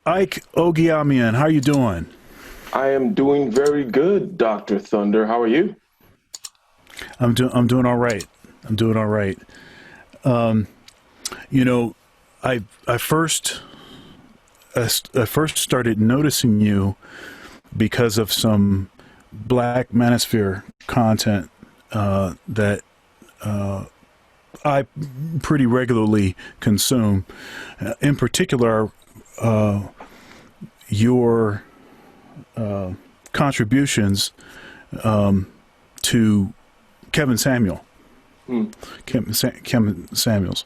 Ike Ogiamian, how you doing? I am doing very good, Dr. Thunder. How are you? I'm doing all right. I'm doing all right. You know, I first I first started noticing you because of some Black Manosphere content that I pretty regularly consume. In particular, your contributions to Kevin Samuel, Hmm. Kevin Samuels,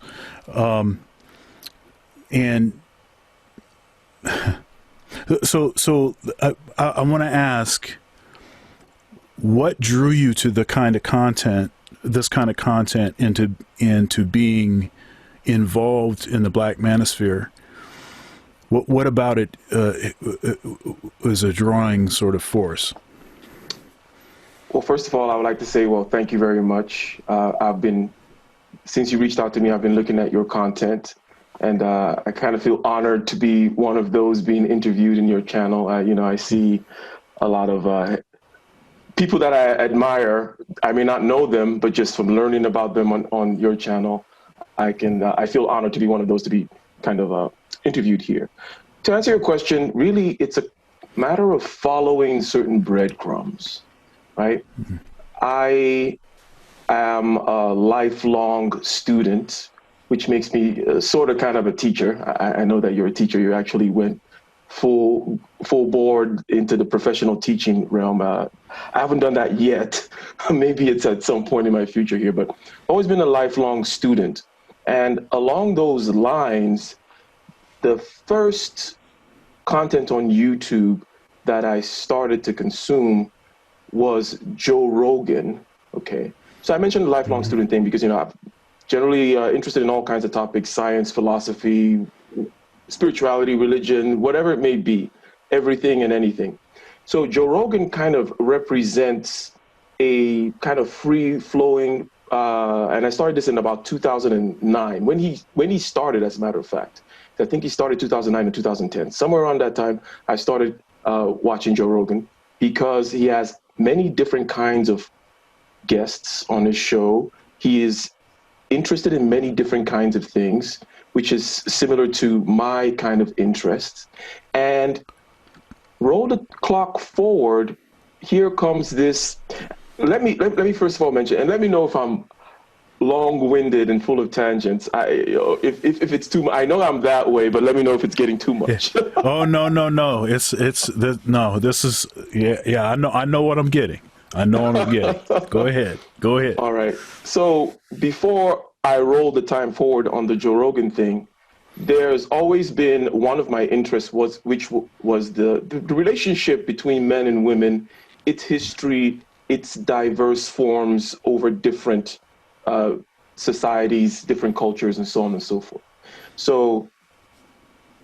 and so I want to ask, what drew you to the kind of content, this kind of content, into being involved in the Black Manosphere? What about it is a drawing sort of force? Well, first of all, I would like to say, well, thank you very much. Since you reached out to me, I've been looking at your content, and I kind of feel honored to be one of those being interviewed in your channel. I see a lot of people that I admire. I may not know them, but just from learning about them on your channel, I feel honored to be one of those to be kind of interviewed here. To answer your question, really, it's a matter of following certain breadcrumbs, right? I am a lifelong student, which makes me sort of kind of a teacher. I know that you're a teacher. You actually went full board into the professional teaching realm. I haven't done that yet. Maybe it's at some point in my future here, but always been a lifelong student. And along those lines, the first content on YouTube that I started to consume was Joe Rogan. Okay. So I mentioned the lifelong Mhm. student thing because, I'm generally interested in all kinds of topics: science, philosophy, spirituality, religion, whatever it may be, everything and anything. So Joe Rogan kind of represents a kind of free flowing, and I started this in about 2009 when he started, as a matter of fact. I think he started 2009 and 2010. Somewhere around that time, I started watching Joe Rogan because he has many different kinds of guests on his show. He is interested in many different kinds of things, which is similar to my kind of interests. And roll the clock forward, here comes this. Let me first of all mention, and let me know if I'm long-winded and full of tangents. If it's too much, I know I'm that way, but let me know if it's getting too Yeah. much. Oh, no. No. This is, yeah. I know what I'm getting. I know what I'm getting. Go ahead. Go ahead. All right. So before I roll the time forward on the Joe Rogan thing, there's always been one of my interests was the relationship between men and women, its history, its diverse forms over different uh, societies, different cultures, and so on and so forth. So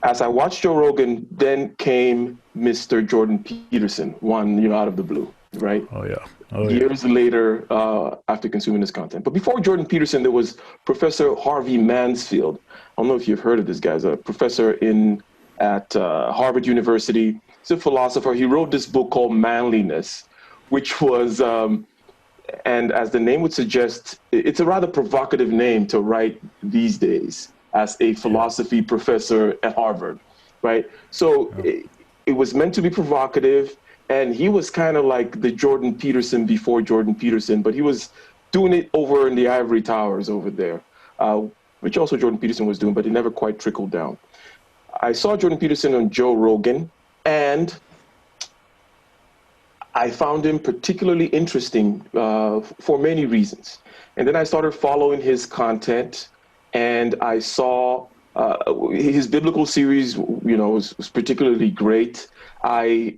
as I watched Joe Rogan, then came Mr. Jordan Peterson, one out of the blue, right? Oh yeah. Oh yeah. Years later, after consuming this content. But before Jordan Peterson, there was Professor Harvey Mansfield. I don't know if you've heard of this guy. He's a professor at Harvard University. He's a philosopher. He wrote this book called Manliness, which was, and as the name would suggest, it's a rather provocative name to write these days as a Yeah. philosophy professor at Harvard, right? So Yeah. it was meant to be provocative, and he was kind of like the Jordan Peterson before Jordan Peterson, but he was doing it over in the ivory towers over there, which also Jordan Peterson was doing, but it never quite trickled down. I saw Jordan Peterson on Joe Rogan, and I found him particularly interesting for many reasons. And then I started following his content, and I saw his biblical series. Was particularly great. I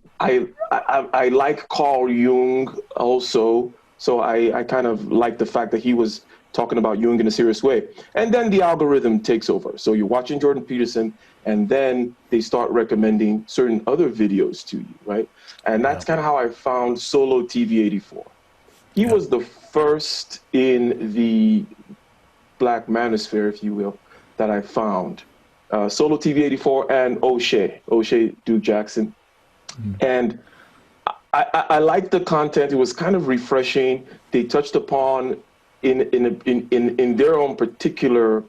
like Carl Jung also, so I kind of like the fact that he was talking about Jung in a serious way. And then the algorithm takes over. So you're watching Jordan Peterson, and then they start recommending certain other videos to you, right? And Yeah. that's kind of how I found Solo TV 84. He Yeah. was the first in the Black Manosphere, if you will, that I found. Solo TV 84 and O'Shea Duke Jackson. And I liked the content. It was kind of refreshing. They touched upon in their own particular,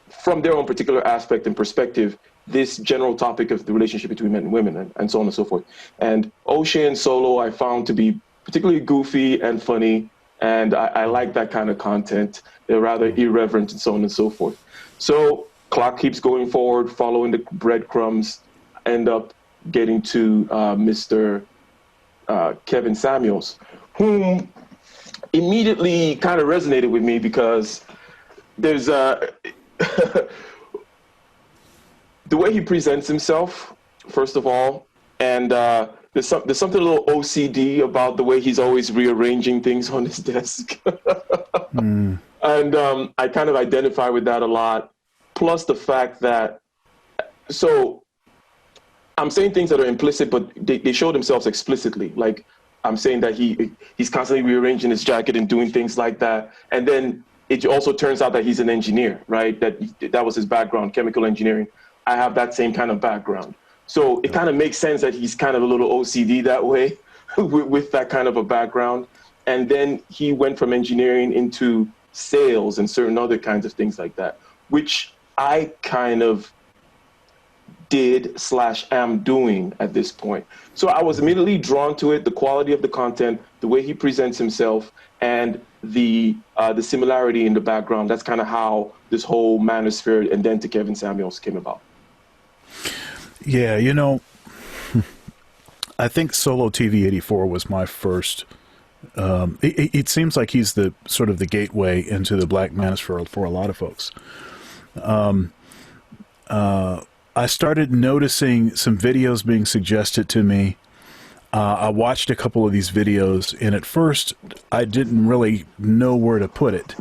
from their own particular aspect and perspective, this general topic of the relationship between men and women and so on and so forth. And O'Shea and Solo I found to be particularly goofy and funny. And I like that kind of content. They're rather irreverent and so on and so forth. So clock keeps going forward, following the breadcrumbs, end up getting to Mr. Kevin Samuels, whom immediately kind of resonated with me because there's the way he presents himself, first of all, and there's something a little OCD about the way he's always rearranging things on his desk. And I kind of identify with that a lot. Plus the fact that, so I'm saying things that are implicit, but they show themselves explicitly. Like I'm saying that he's constantly rearranging his jacket and doing things like that. And then it also turns out that he's an engineer, right? That was his background, chemical engineering. I have that same kind of background. So it kind of makes sense that he's kind of a little OCD that way with that kind of a background. And then he went from engineering into sales and certain other kinds of things like that, which I kind of am doing at this point. So I was immediately drawn to it, the quality of the content, the way he presents himself, and the similarity in the background. That's kind of how this whole Manosphere and then to Kevin Samuels came about. Yeah, I think Solo TV 84 was my first. It seems like he's the sort of the gateway into the Black Manosphere for a lot of folks. I started noticing some videos being suggested to me. I watched a couple of these videos, and at first I didn't really know where to put it.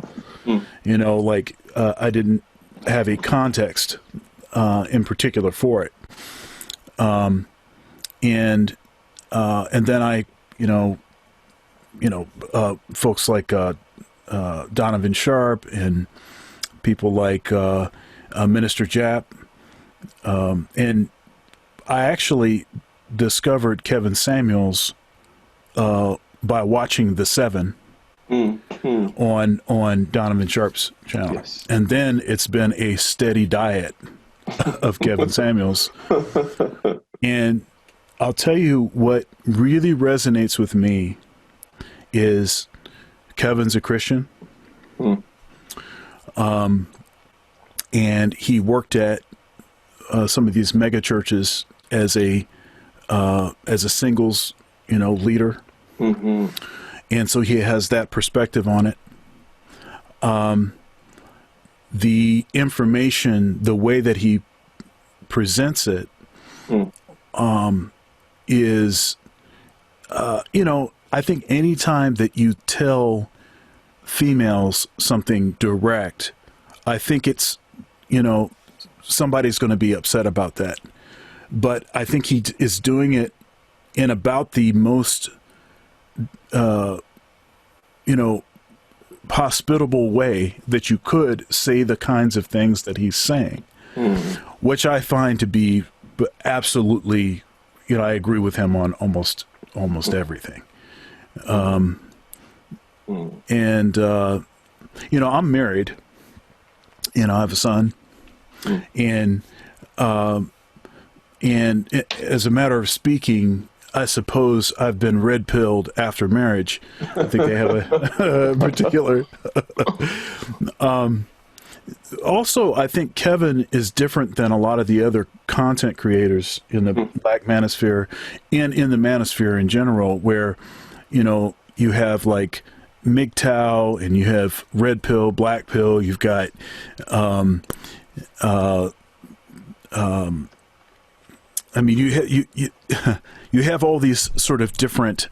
I didn't have a context in particular for it. And then I, folks like Donovan Sharp and people like Minister Japp. And I actually discovered Kevin Samuels by watching The Seven on Donovan Sharp's channel. Yes. And then it's been a steady diet of Kevin Samuels. And I'll tell you what really resonates with me is Kevin's a Christian. And he worked at some of these mega churches as a singles, leader. And so he has that perspective on it. The information, the way that he presents it, is, I think any time that you tell females something direct, I think it's, somebody's going to be upset about that. But I think he is doing it in about the most, hospitable way that you could say the kinds of things that he's saying, which I find to be absolutely, I agree with him on almost everything. And, I'm married, I have a son, and as a matter of speaking, I suppose I've been red-pilled after marriage. I think they have a particular... Also, I think Kevin is different than a lot of the other content creators in the Black Manosphere and in the Manosphere in general, where, you have like MGTOW and you have red pill, black pill, you've got... you have all these sort of different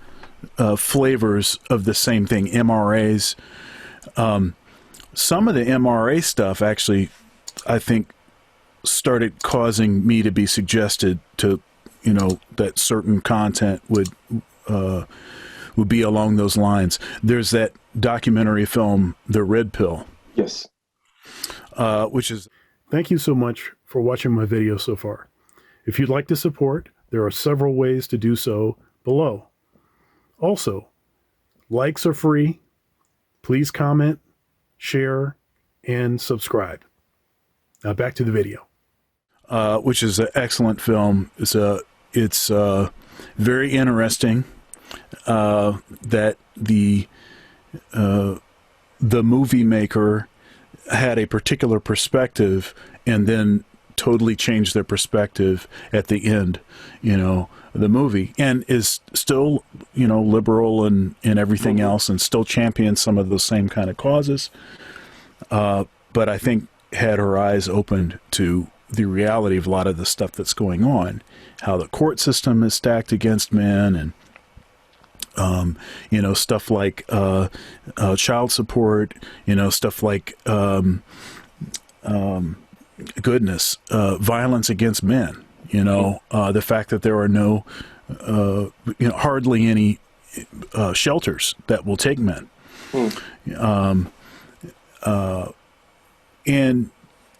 flavors of the same thing, MRAs. Some of the MRA stuff actually, I think, started causing me to be suggested to, that certain content would be along those lines. There's that documentary film, The Red Pill. Yes. Which is Thank you so much for watching my video so far. If you'd like to support, there are several ways to do so below. Also, likes are free. Please comment, share, and subscribe. Now back to the video. Which is an excellent film. It's very interesting that the movie maker had a particular perspective and then totally changed their perspective at the end, the movie, and is still, liberal and everything else, and still champions some of those same kind of causes. But I think had her eyes opened to the reality of a lot of the stuff that's going on, how the court system is stacked against men, and stuff like child support, stuff like violence against men, the fact that there are no hardly any shelters that will take men. And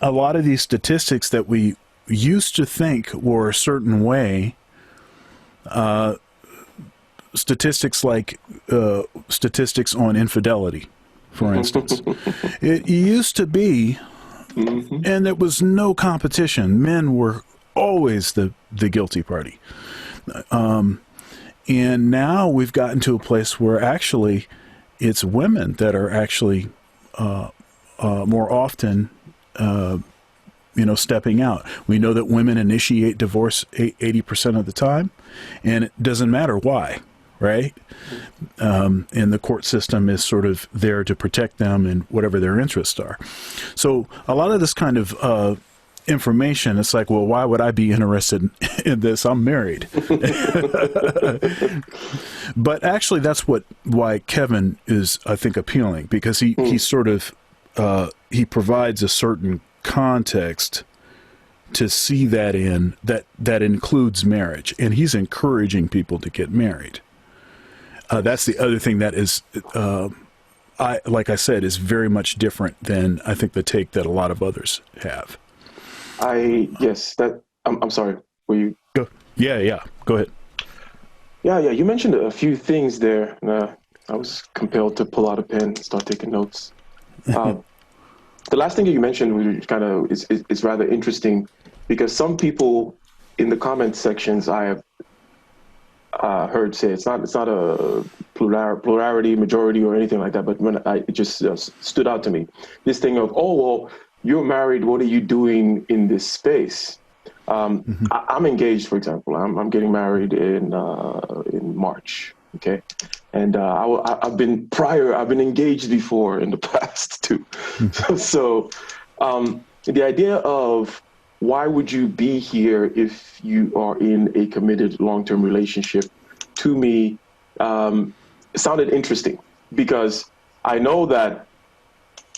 a lot of these statistics that we used to think were a certain way, statistics like statistics on infidelity, for instance. It used to be, and there was no competition. Men were always the guilty party. And now we've gotten to a place where actually it's women that are actually more often stepping out. We know that women initiate divorce 80% of the time, and it doesn't matter why, right? And the court system is sort of there to protect them and whatever their interests are. So a lot of this kind of information, it's like, well, why would I be interested in this? I'm married. But actually, that's why Kevin is, I think, appealing, because he sort of he provides a certain context to see that in that includes marriage, and he's encouraging people to get married. That's the other thing that is, like I said, is very much different than I think the take that a lot of others have. I'm sorry. Were you? Go. Yeah. Go ahead. Yeah. You mentioned a few things there. I was compelled to pull out a pen and start taking notes. The last thing you mentioned kind of is rather interesting, because some people in the comment sections I have heard say it's not a plurality, majority, or anything like that. But when it just stood out to me, this thing of, oh, well, you're married, what are you doing in this space? I'm engaged, for example. I'm getting married in March. Okay. And I've been engaged before in the past too. So the idea of why would you be here if you are in a committed long-term relationship, to me, sounded interesting, because I know that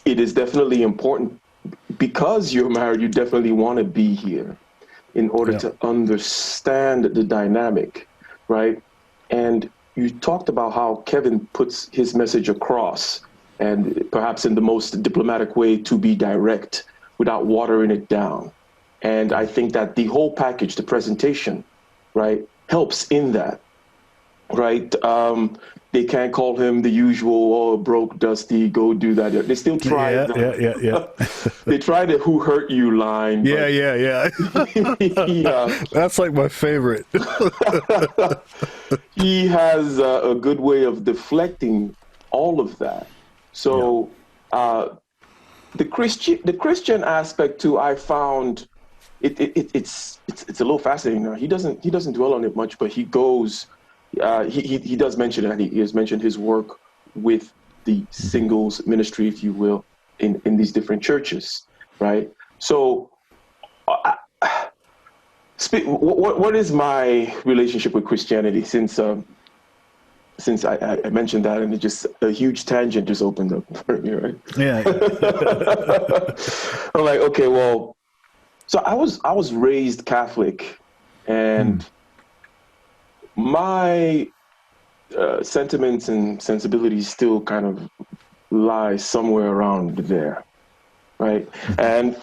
it is definitely important. Because you're married, you definitely want to be here in order to understand the dynamic, right? And you talked about how Kevin puts his message across, and perhaps in the most diplomatic way, to be direct without watering it down. And I think that the whole package, the presentation, right, helps in that, right? They can't call him the usual, broke, dusty, go do that. They still try. They try the "who hurt you" line. Yeah. That's like my favorite. He has a good way of deflecting all of that. So the Christian aspect too, I found it's a little fascinating. Now he doesn't dwell on it much, but he goes. He does mention it, and he has mentioned his work with the singles ministry, if you will, in these different churches, right? So, what is my relationship with Christianity since I mentioned that, and it just a huge tangent just opened up for me, right? Yeah. I'm like, okay, well, so I was raised Catholic, and my sentiments and sensibilities still kind of lie somewhere around there. right? And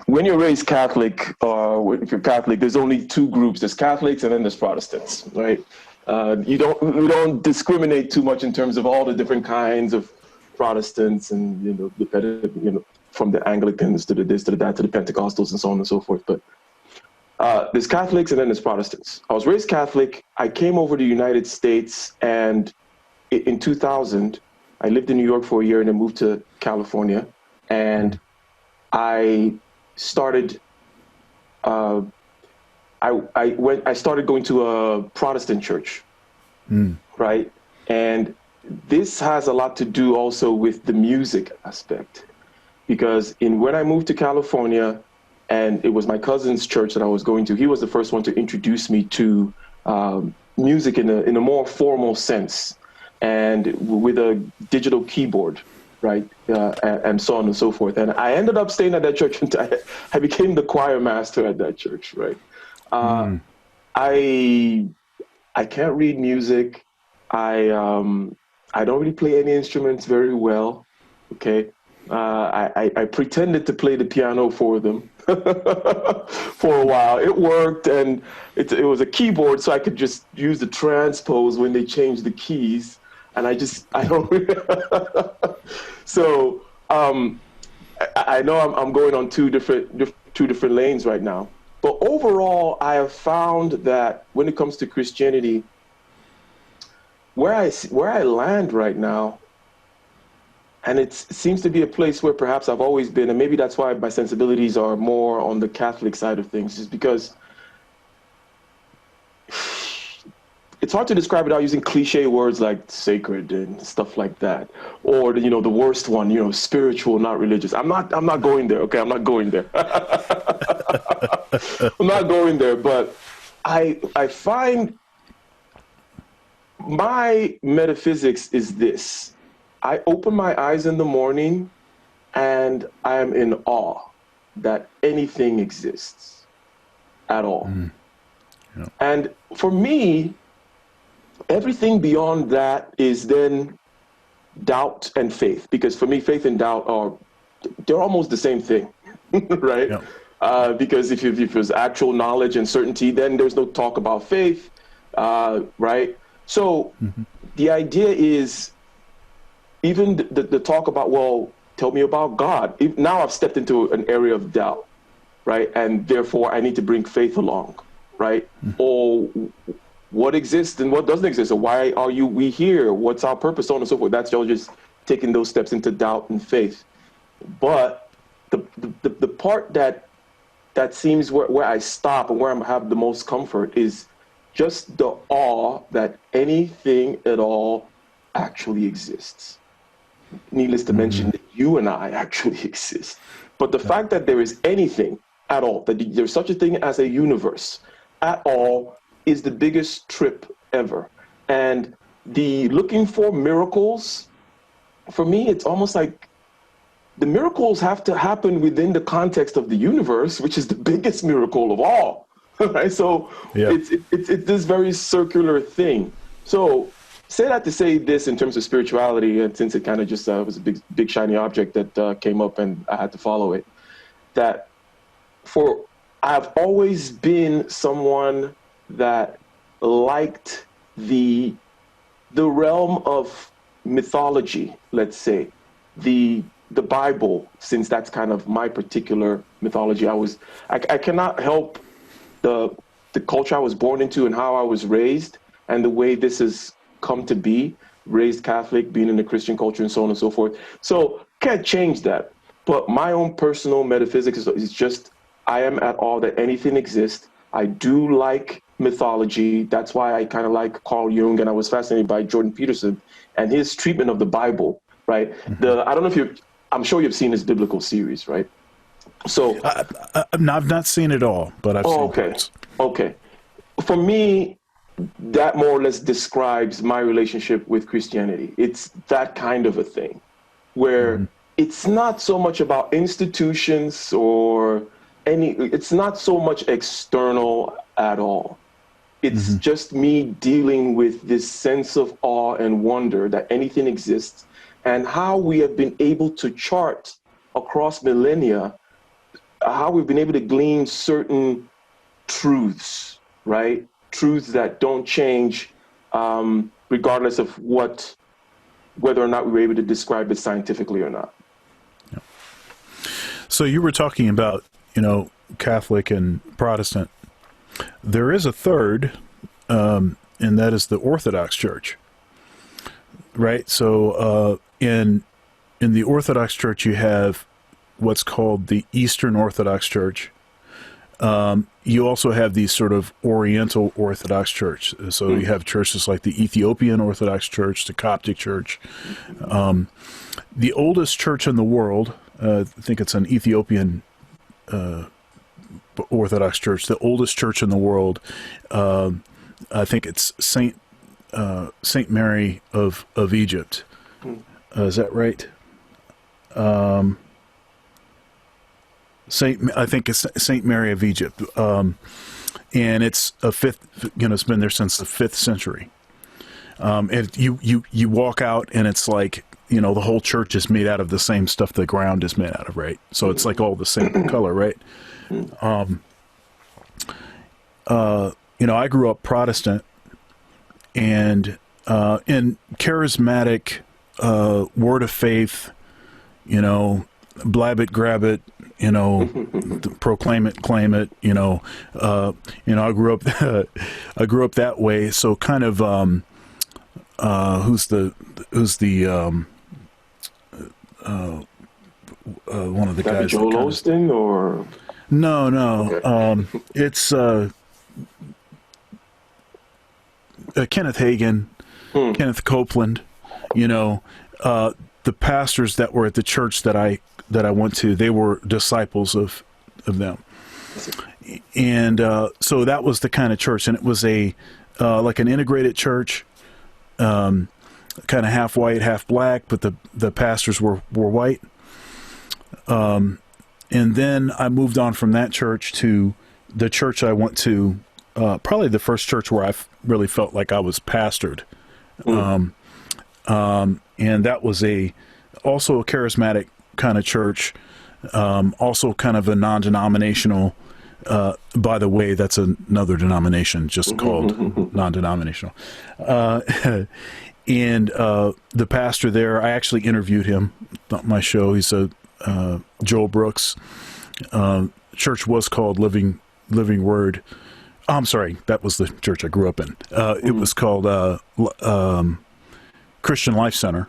when you're raised Catholic, or if you're Catholic, there's only two groups. There's Catholics and then there's Protestants, right? We don't discriminate too much in terms of all the different kinds of Protestants, and from the Anglicans to the this to the that to the Pentecostals and so on and so forth. But there's Catholics and then there's Protestants. I was raised Catholic. I came over to the United States, and in 2000, I lived in New York for a year and then moved to California, and I started. I started going to a Protestant church, right? And this has a lot to do also with the music aspect, because when I moved to California, and it was my cousin's church that I was going to, he was the first one to introduce me to music in a more formal sense, and with a digital keyboard, right? And so on and so forth. And I ended up staying at that church until I became the choir master at that church, right? I can't read music. I don't really play any instruments very well. Okay. I pretended to play the piano for them for a while. It worked, and it was a keyboard, so I could just use the transpose when they changed the keys. And I don't. So I know I'm going on two different lanes right now. But overall, I have found that when it comes to Christianity, where I land right now, and it seems to be a place where perhaps I've always been, and maybe that's why my sensibilities are more on the Catholic side of things, is because it's hard to describe without using cliche words like sacred and stuff like that, or the worst one, spiritual, not religious. I'm not going there. Okay, I'm not going there. I'm not going there. But I find my metaphysics is this: I open my eyes in the morning, and I am in awe that anything exists at all. Yeah. And for me, everything beyond that is then doubt and faith, because for me, faith and doubt they're almost the same thing, right? Yeah. Because if there's actual knowledge and certainty, then there's no talk about faith, right? So the idea is, even the talk about, well, tell me about God. Now I've stepped into an area of doubt, right? And therefore I need to bring faith along, right? Or what exists and what doesn't exist, or why are we here? What's our purpose, so on and so forth. That's all just taking those steps into doubt and faith. But the part that seems where I stop and where I have the most comfort is just the awe that anything at all actually exists. Needless to mention that you and I actually exist. But the fact that there is anything at all, that there's such a thing as a universe at all, is the biggest trip ever. And the looking for miracles, for me, it's almost like the miracles have to happen within the context of the universe, which is the biggest miracle of all, right? So it's this very circular thing. So say that to say this in terms of spirituality, and since it kind of just was a big shiny object that came up and I had to follow it, that I've always been someone that liked the realm of mythology, let's say, the Bible, since that's kind of my particular mythology. I cannot help the culture I was born into and how I was raised and the way this has come to be, raised Catholic, being in the Christian culture and so on and so forth. So can't change that. But my own personal metaphysics is just, I am at awe that anything exists. I do like mythology. That's why I kind of like Carl Jung, and I was fascinated by Jordan Peterson and his treatment of the Bible, right? I don't know if I'm sure you've seen his biblical series, right? So I've not seen it all, but I've seen parts. Okay. For me, that more or less describes my relationship with Christianity. It's that kind of a thing where it's not so much about institutions or it's not so much external at all. It's just me dealing with this sense of awe and wonder that anything exists, and how we have been able to chart across millennia, how we've been able to glean certain truths, right? Truths that don't change regardless of whether or not we were able to describe it scientifically or not. Yeah. So you were talking about, Catholic and Protestant. There is a third, and that is the Orthodox Church, right? So in the Orthodox Church, you have what's called the Eastern Orthodox Church. You also have these sort of Oriental Orthodox Church. So you have churches like the Ethiopian Orthodox Church, the Coptic Church. The oldest church in the world, I think it's an Ethiopian Orthodox Church, the oldest church in the world. I think it's Saint Mary of Egypt. Is that right? I think it's Saint Mary of Egypt, and it's a fifth. It's been there since the 5th century. And you walk out, and it's like the whole church is made out of the same stuff the ground is made out of, right? So it's like all the same color, right? I grew up Protestant, and in charismatic, word of faith, blab it, grab it, proclaim it, claim it, I grew up, I grew up that way. So kind of, who's the one of the guys? Joel Osteen or? No. Okay. It's Kenneth Hagin, Kenneth Copeland. The pastors that were at the church that I went to, they were disciples of them, and so that was the kind of church, and it was a like an integrated church, kind of half white, half black, but the pastors were white. And then I moved on from that church to the church I went to, probably the first church where I really felt like I was pastored. And that was also a charismatic kind of church, also kind of a non-denominational. By the way, that's another denomination just called non-denominational. And the pastor there, I actually interviewed him on my show. He's Joel Brooks. Church was called Living Word. I'm sorry, that was the church I grew up in. It was called Christian Life Center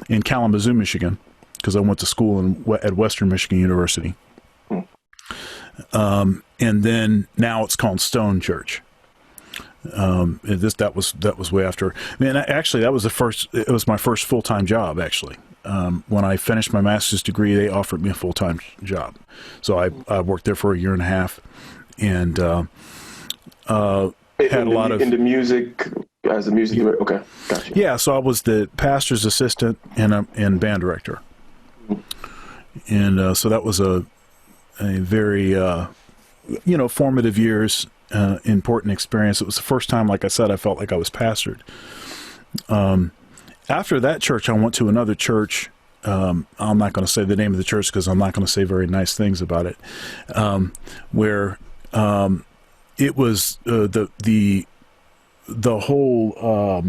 in Kalamazoo, Michigan, because I went to school at Western Michigan University. And then now it's called Stone Church. That was way after. Man, actually, that was it was my first full-time job, actually. When I finished my master's degree, they offered me a full-time job. So I worked there for a year and a half, and had a lot of in the music as a music director. Okay, gotcha. Yeah, so I was the pastor's assistant and band director, and so that was a very formative years, important experience. It was the first time, like I said, I felt like I was pastored. After that church, I went to another church. I'm not going to say the name of the church because I'm not going to say very nice things about it. Where it was the whole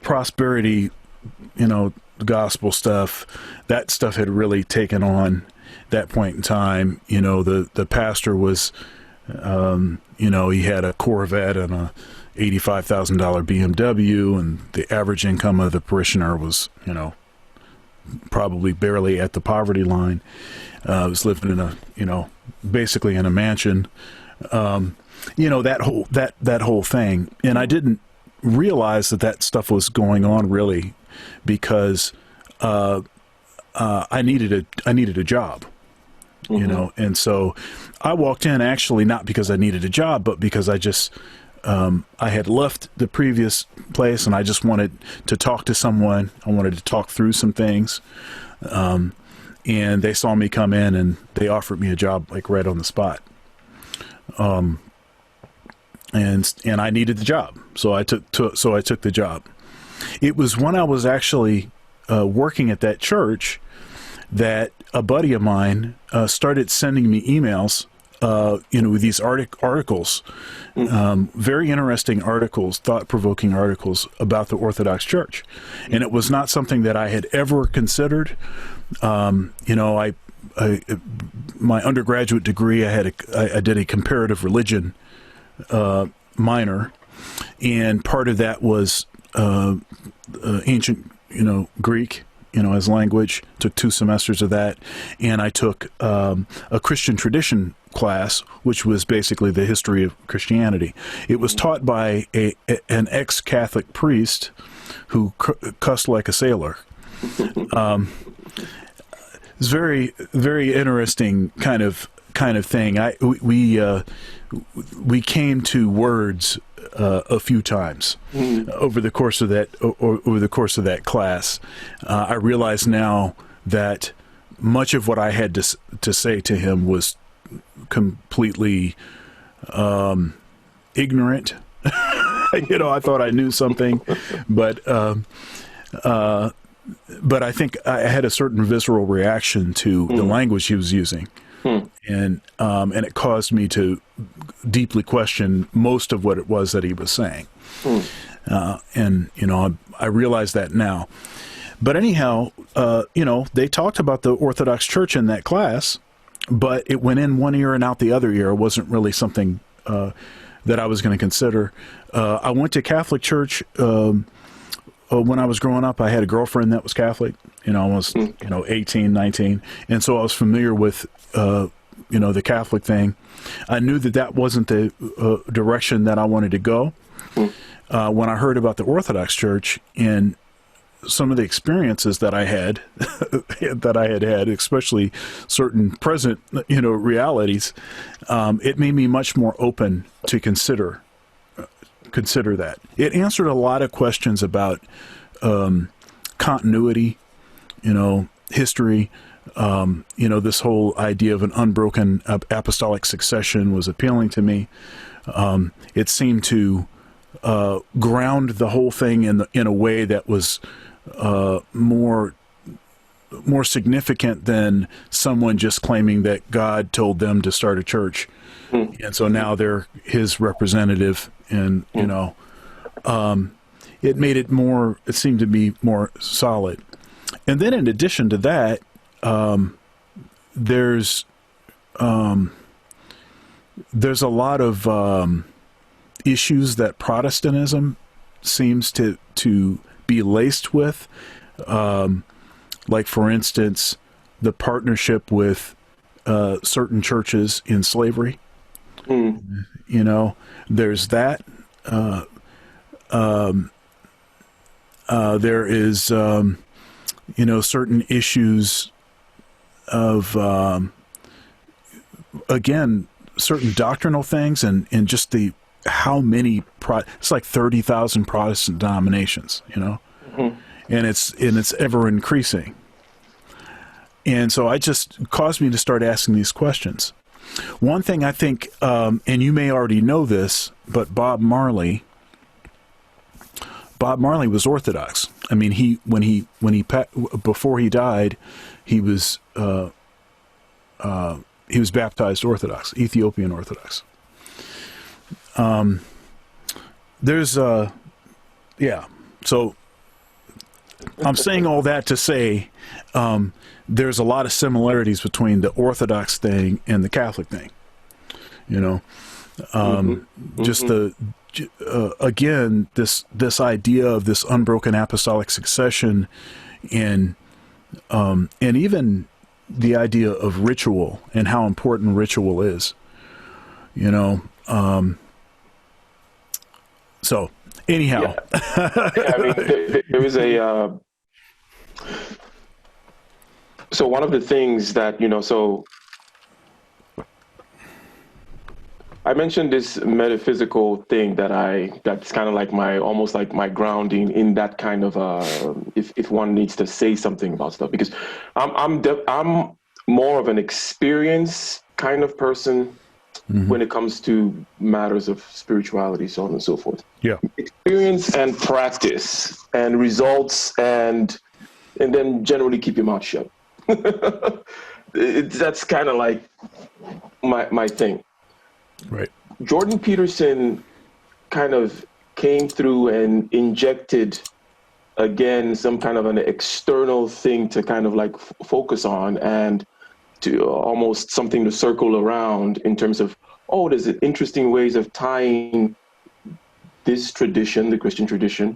prosperity, gospel stuff. That stuff had really taken on that point in time. The pastor was, he had a Corvette and a $85,000 BMW, and the average income of the parishioner was, probably barely at the poverty line. Was living in basically in a mansion. That whole thing, and I didn't realize that stuff was going on really, because I needed a job. And so I walked in actually not because I needed a job, but because I just I had left the previous place and I just wanted to talk to someone. I wanted to talk through some things. And they saw me come in and they offered me a job like right on the spot. And I needed the job. So I took the job. It was when I was actually working at that church that a buddy of mine started sending me emails, with these articles, very interesting articles, thought-provoking articles about the Orthodox Church. And it was not something that I had ever considered. My undergraduate degree, I did a comparative religion minor, and part of that was ancient, Greek, as language. Took 2 semesters of that, and I took a Christian tradition class, which was basically the history of Christianity. It was taught by an ex-Catholic priest who cussed like a sailor. It's very, very interesting kind of thing. We came to words a few times over the course of that class. I realize now that much of what I had to say to him was completely ignorant. I thought I knew something, but I think I had a certain visceral reaction to the language he was using. And it caused me to deeply question most of what it was that he was saying. I realize that now. But anyhow, they talked about the Orthodox Church in that class, but it went in one ear and out the other ear. It wasn't really something that I was going to consider. I went to Catholic church when I was growing up. I had a girlfriend that was Catholic. I was 18, 19, and so I was familiar with the Catholic thing. I knew that wasn't the direction that I wanted to go. When I heard about the Orthodox Church and some of the experiences that I had, had, especially certain present, realities, it made me much more open to consider that. It answered a lot of questions about continuity, history. This whole idea of an unbroken apostolic succession was appealing to me. It seemed to ground the whole thing in a way that was more significant than someone just claiming that God told them to start a church, and so now they're his representative. And it made it more. It seemed to be more solid. And then, in addition to that, there's a lot of issues that Protestantism seems to be laced with, like, for instance, the partnership with certain churches in slavery. There's that. There is, certain issues of, again, certain doctrinal things, and just how many it's like 30,000 Protestant denominations, and it's ever increasing. And so it just caused me to start asking these questions. One thing I think, and you may already know this, but Bob Marley was Orthodox. I mean, before he died, he was baptized Orthodox, Ethiopian Orthodox. So I'm saying all that to say, there's a lot of similarities between the Orthodox thing and the Catholic thing. Just again, this idea of this unbroken apostolic succession, and even the idea of ritual and how important ritual is. So anyhow, there was a. So one of the things that, so I mentioned this metaphysical thing that's kind of like almost like my grounding in that kind of, if one needs to say something about stuff, because I'm more of an experience kind of person when it comes to matters of spirituality, so on and so forth. Yeah. Experience and practice and results, and then generally keep your mouth shut. That's kind of like my thing. Right. Jordan Peterson kind of came through and injected again some kind of an external thing to kind of like focus on, and to almost something to circle around in terms of, oh, there's interesting ways of tying this tradition, the Christian tradition,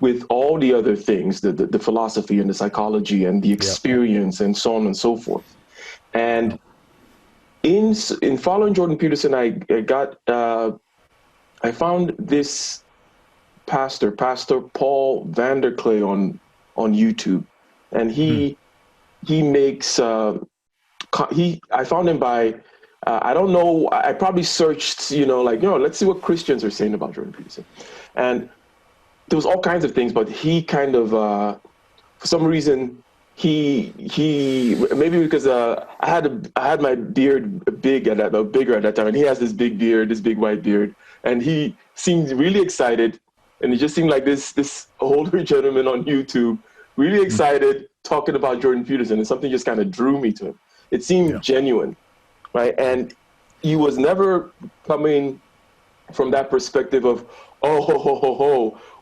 with all the other things, the philosophy and the psychology and the experience and so on and so forth. And in following Jordan Peterson, I found this Pastor Paul Vanderklay on YouTube, and he makes I found him by I don't know, I probably searched, let's see what Christians are saying about Jordan Peterson, and there was all kinds of things, but he kind of for some reason he maybe because I had my beard bigger at that time, and he has this big beard, this big white beard, and he seemed really excited. And it just seemed like this older gentleman on YouTube, really excited, talking about Jordan Peterson, and something just kind of drew me to him. It seemed genuine, right? And he was never coming from that perspective of,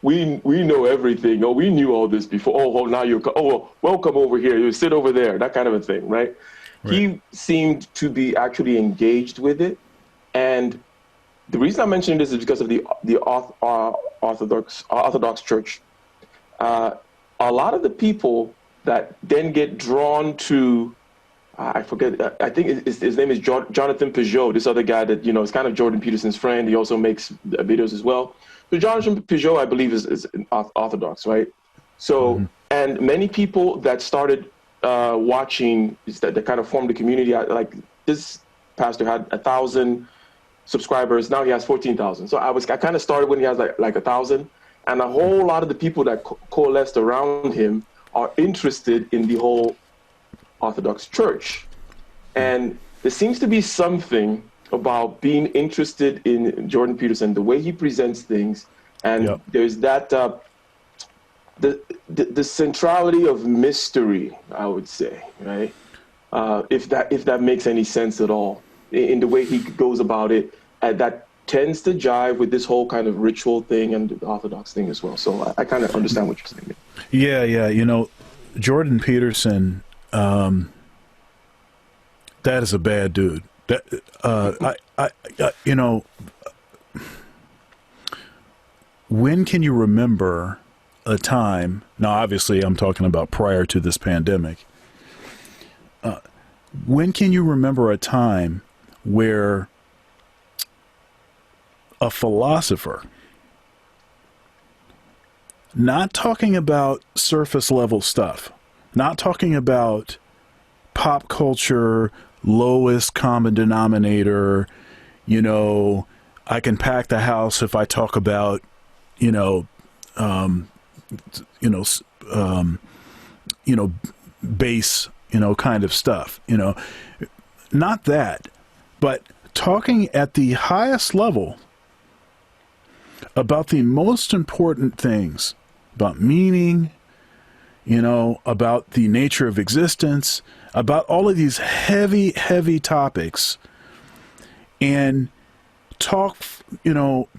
we know everything. Oh, we knew all this before. Now welcome over here. You sit over there. That kind of a thing, right? He seemed to be actually engaged with it, and the reason I'm mentioning this is because of the Orthodox Church. A lot of the people that then get drawn to, I forget, I think his name is Jonathan Peugeot, this other guy that, is kind of Jordan Peterson's friend. He also makes videos as well. So Jonathan Peugeot, I believe, is Orthodox, right? So, and many people that started watching, that kind of formed the community, like this pastor had 1,000 subscribers. Now he has 14,000. So I kind of started when he has like 1,000, and a whole lot of the people that coalesced around him are interested in the whole Orthodox Church. And there seems to be something about being interested in Jordan Peterson, the way he presents things, and there's that the centrality of mystery, I would say, right? If that makes any sense at all, in the way he goes about it, that tends to jive with this whole kind of ritual thing and the Orthodox thing as well. So I kind of understand what you're saying. Yeah. Jordan Peterson, that is a bad dude. That when can you remember a time? Now, obviously, I'm talking about prior to this pandemic. When can you remember a time where a philosopher, not talking about surface level stuff, not talking about pop culture, lowest common denominator, I can pack the house if I talk about, base, kind of stuff, not that, but talking at the highest level about the most important things, about meaning, about the nature of existence, about all of these heavy, heavy topics, and talk,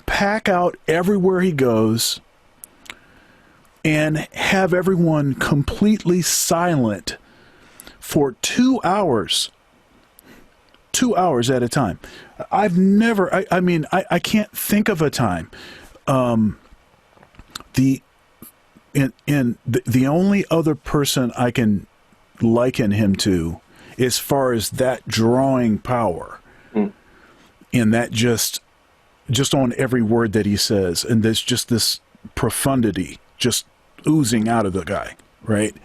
pack out everywhere he goes and have everyone completely silent for 2 hours. 2 hours at a time. I've never, I can't think of a time. The only other person I can liken him to, as far as that drawing power, and that just on every word that he says, and there's just this profundity just oozing out of the guy, right?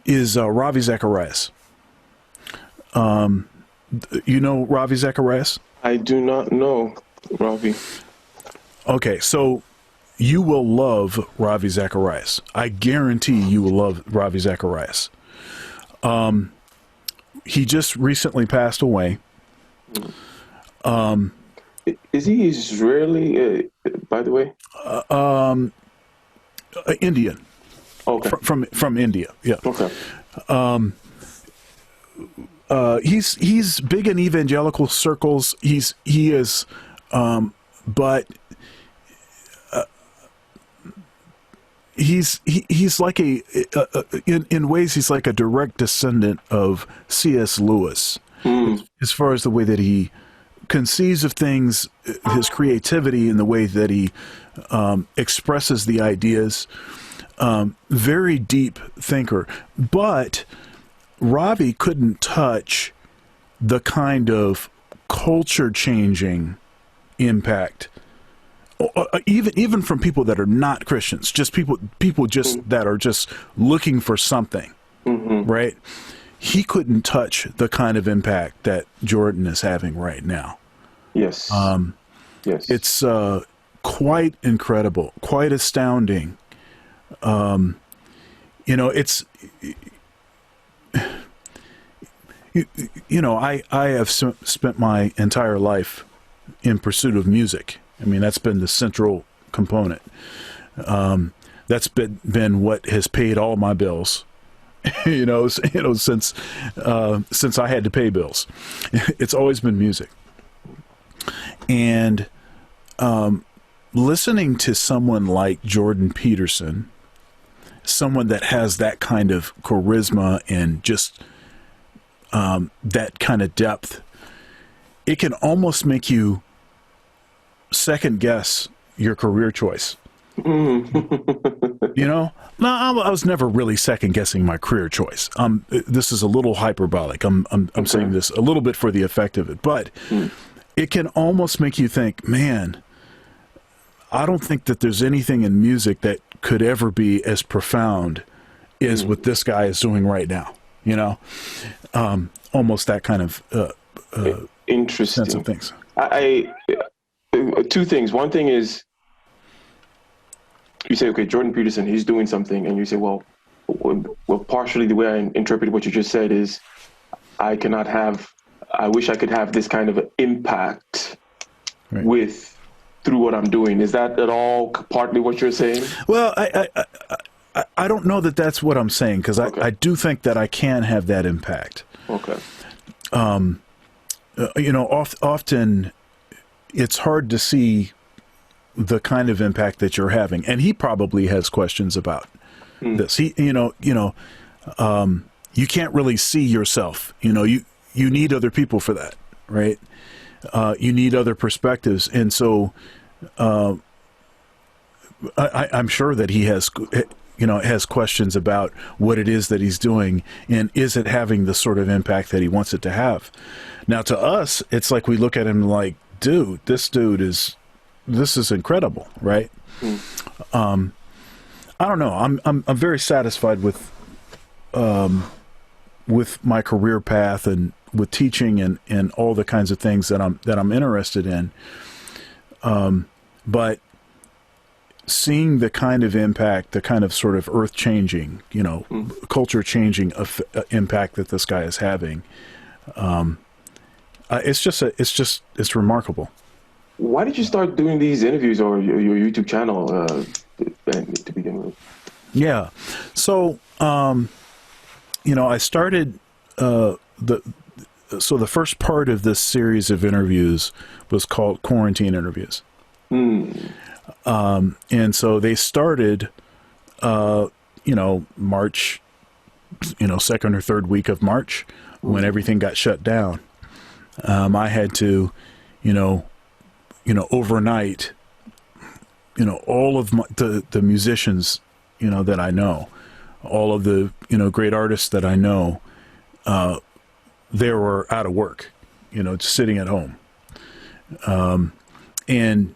Is Ravi Zacharias. You know Ravi Zacharias? I do not know Ravi. Okay, so you will love Ravi Zacharias. I guarantee you will love Ravi Zacharias. He just recently passed away. Is he Israeli, by the way? Indian. Okay. From India. Yeah. Okay. He's big in evangelical circles. He is, but he's like in ways he's like a direct descendant of C.S. Lewis, as far as the way that he conceives of things, his creativity, and the way that he expresses the ideas. Very deep thinker, but Ravi couldn't touch the kind of culture-changing impact, even from people that are not Christians, just people just that are just looking for something, right? He couldn't touch the kind of impact that Jordan is having right now. Yes. Yes. It's quite incredible, quite astounding. It's. I have spent my entire life in pursuit of music. I mean, that's been the central component. That's been what has paid all my bills. Since I had to pay bills, it's always been music. And listening to someone like Jordan Peterson, someone that has that kind of charisma and just that kind of depth, it can almost make you second guess your career choice. No, I was never really second guessing my career choice. This is a little hyperbolic. I'm saying this a little bit for the effect of it, but it can almost make you think, man, I don't think that there's anything in music that could ever be as profound as what this guy is doing right now. Almost that kind of interesting sense of things. I two things. One thing is, you say, okay, Jordan Peterson, he's doing something, and you say, well, partially the way I interpreted what you just said is, I wish I could have this kind of impact through what I'm doing. Is that at all partly what you're saying? Well, I don't know that that's what I'm saying, because I do think that I can have that impact. Okay. Often it's hard to see the kind of impact that you're having, and he probably has questions about this. You can't really see yourself. You need other people for that, right? You need other perspectives, and so I'm sure that he has questions about what it is that he's doing, and is it having the sort of impact that he wants it to have. Now, to us, it's like we look at him like, dude, this is incredible, right? I don't know. I'm very satisfied with my career path and with teaching and all the kinds of things that I'm interested in. But seeing the kind of impact, the kind of sort of earth-changing, culture-changing impact that this guy is having, it's remarkable. Why did you start doing these interviews or your YouTube channel to begin with? Yeah, so I started the first part of this series of interviews was called Quarantine Interviews. And so they started, March, second or third week of March, when everything got shut down. I had to, overnight, all of the musicians, that I know, all of the, great artists that I know, they were out of work, just sitting at home. And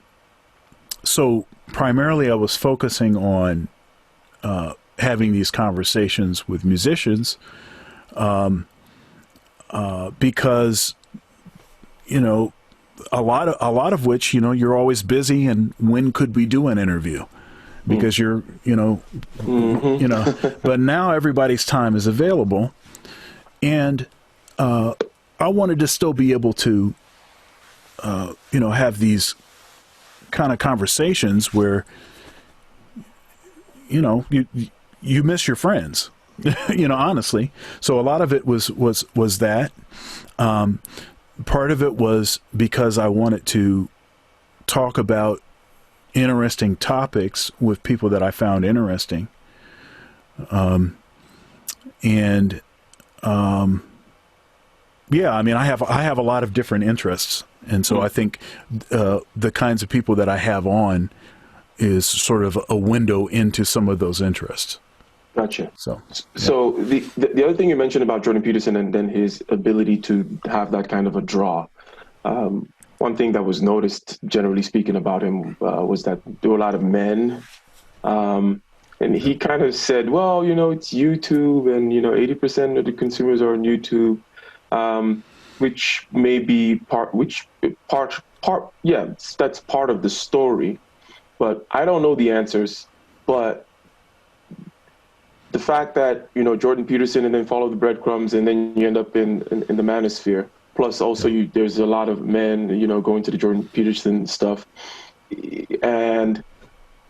so primarily I was focusing on having these conversations with musicians because, a lot of which, you're always busy, and when could we do an interview? Because you're, but now everybody's time is available, and I wanted to still be able to, have these kind of conversations where, you miss your friends, honestly. So a lot of it was that. Part of it was because I wanted to talk about interesting topics with people that I found interesting. Yeah, I mean, I have a lot of different interests, and so I think the kinds of people that I have on is sort of a window into some of those interests. Gotcha. So the other thing you mentioned about Jordan Peterson and then his ability to have that kind of a draw. One thing that was noticed, generally speaking, about him was that there were a lot of men. And he kind of said, well, it's YouTube and, 80% of the consumers are on YouTube, which may be that's part of the story. But I don't know the answers. But the fact that, Jordan Peterson and then follow the breadcrumbs and then you end up in the manosphere. Plus also there's a lot of men, going to the Jordan Peterson stuff. And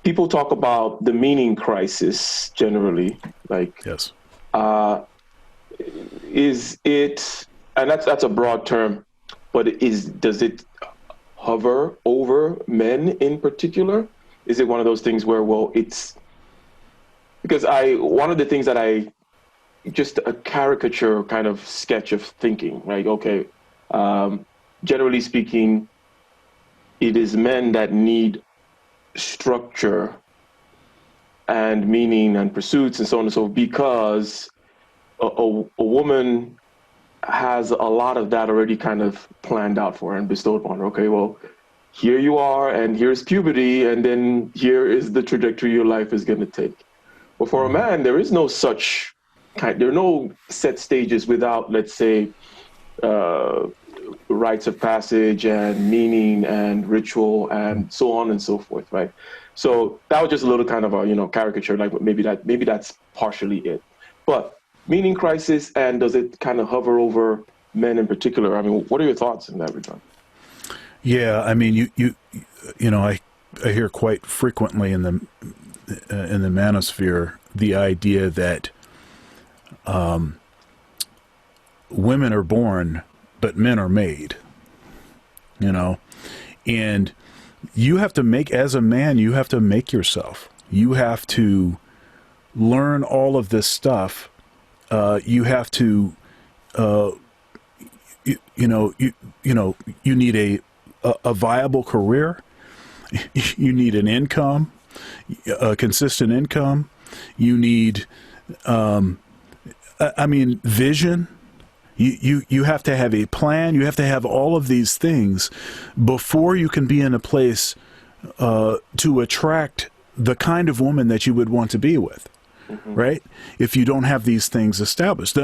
people talk about the meaning crisis generally, like, yes. Is it, and that's a broad term, but does it hover over men in particular? Is it one of those things where, it's because one of the things that just a caricature kind of sketch of thinking, right? Okay, generally speaking, it is men that need structure and meaning and pursuits and so on and so forth, because a woman has a lot of that already kind of planned out for her and bestowed upon her. Okay, well, here you are, and here's puberty, and then here is the trajectory your life is going to take. But for a man, there is no such there are no set stages without, let's say, rites of passage and meaning and ritual and so on and so forth, right? So that was just a little kind of a caricature, like maybe that's partially it. But meaning crisis, and does it kind of hover over men in particular? I mean, what are your thoughts in that regard? Yeah, I mean, I hear quite frequently in the manosphere the idea that women are born, but men are made. And you have to as a man, you have to make yourself. You have to learn all of this stuff. You have to, you need a viable career. You need an income, a consistent income. You need, vision. You have to have a plan. You have to have all of these things before you can be in a place to attract the kind of woman that you would want to be with. Mm-hmm. Right? If you don't have these things established,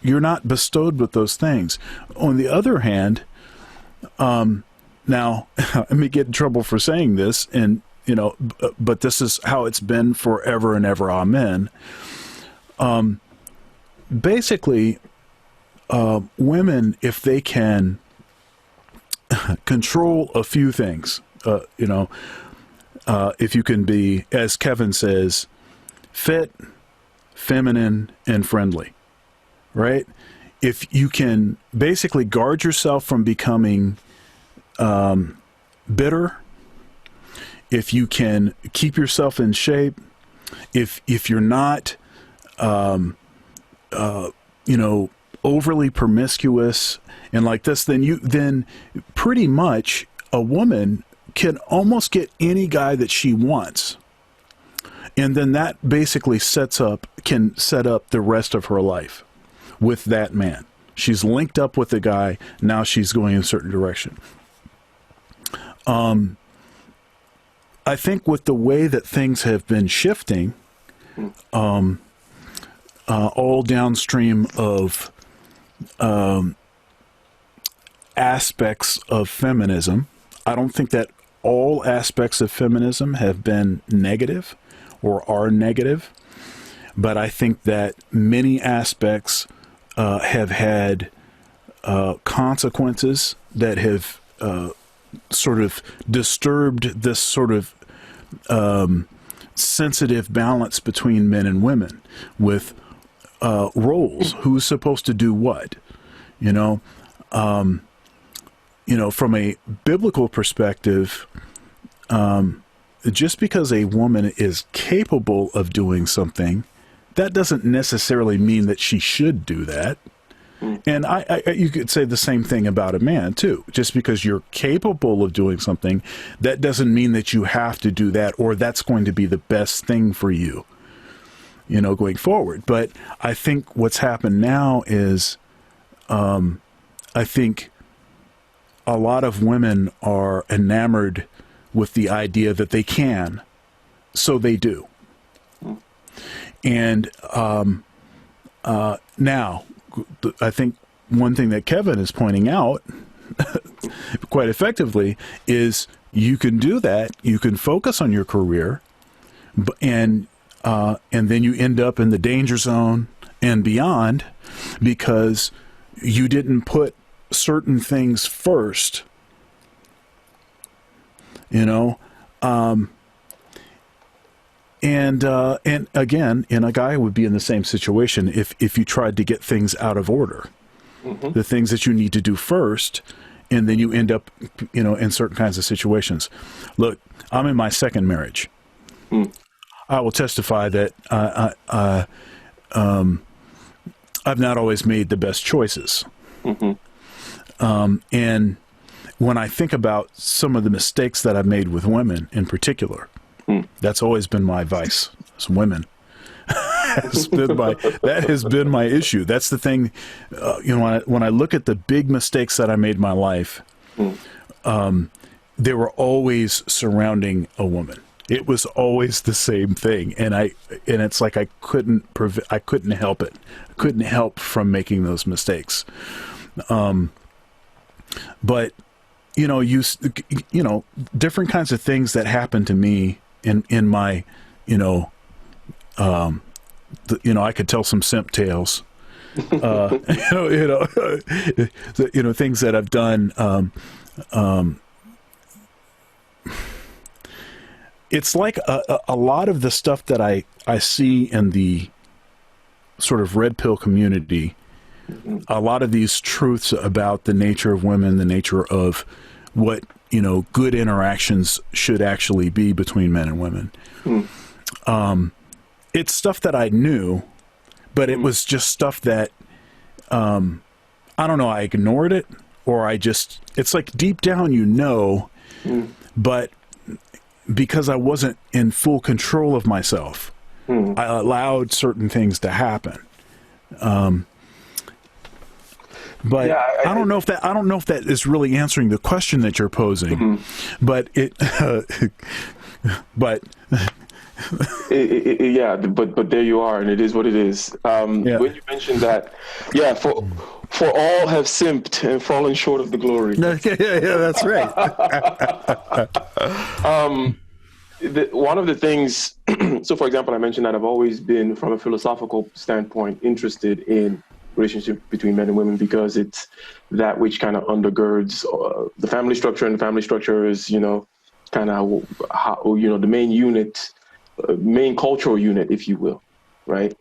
you're not bestowed with those things. On the other hand, now I may get in trouble for saying this, and but this is how it's been forever and ever. Amen. Basically, women, if they can control a few things, if you can be, as Kevin says, fit, feminine, and friendly, right? If you can basically guard yourself from becoming bitter, if you can keep yourself in shape, if you're not, overly promiscuous and like this, then pretty much a woman can almost get any guy that she wants. And then that basically can set up the rest of her life with that man. She's linked up with the guy. Now she's going in a certain direction. I think with the way that things have been shifting, all downstream of aspects of feminism, I don't think that all aspects of feminism have been negative or are negative, but I think that many aspects have had consequences that have sort of disturbed this sort of sensitive balance between men and women with roles, who's supposed to do what, you know. From a biblical perspective, just because a woman is capable of doing something, that doesn't necessarily mean that she should do that. And you could say the same thing about a man too. Just because you're capable of doing something, that doesn't mean that you have to do that, or that's going to be the best thing for you, going forward. But I think what's happened now is, I think a lot of women are enamored with the idea that they can, so they do. And now, I think one thing that Kevin is pointing out quite effectively is you can do that. You can focus on your career, and then you end up in the danger zone and beyond because you didn't put certain things first. And again, a guy would be in the same situation if you tried to get things out of order, the things that you need to do first, and then you end up, in certain kinds of situations. Look, I'm in my second marriage. I will testify that I've not always made the best choices. And when I think about some of the mistakes that I've made with women in particular, that's always been my vice. It's women. That has been my issue. That's the thing. When I look at the big mistakes that I made in my life, they were always surrounding a woman. It was always the same thing, and it's like I couldn't help it. I couldn't help from making those mistakes. But different kinds of things that happened to me in my, I could tell some simp tales, things that I've done. It's like a lot of the stuff that I see in the sort of red pill community, a lot of these truths about the nature of women, the nature of what, good interactions should actually be between men and women. It's stuff that I knew, but it was just stuff that, I don't know, I ignored it, or it's like deep down, but because I wasn't in full control of myself, I allowed certain things to happen. But yeah, I don't know if that is really answering the question that you're posing. But but there you are, and it is what it is. When you mentioned that, for all have simped and fallen short of the glory. Yeah, that's right. One of the things, so for example, I mentioned that I've always been, from a philosophical standpoint, interested in relationship between men and women, because it's that which kind of undergirds the family structure, and the family structure is, kind of how, the main unit, main cultural unit, if you will, right?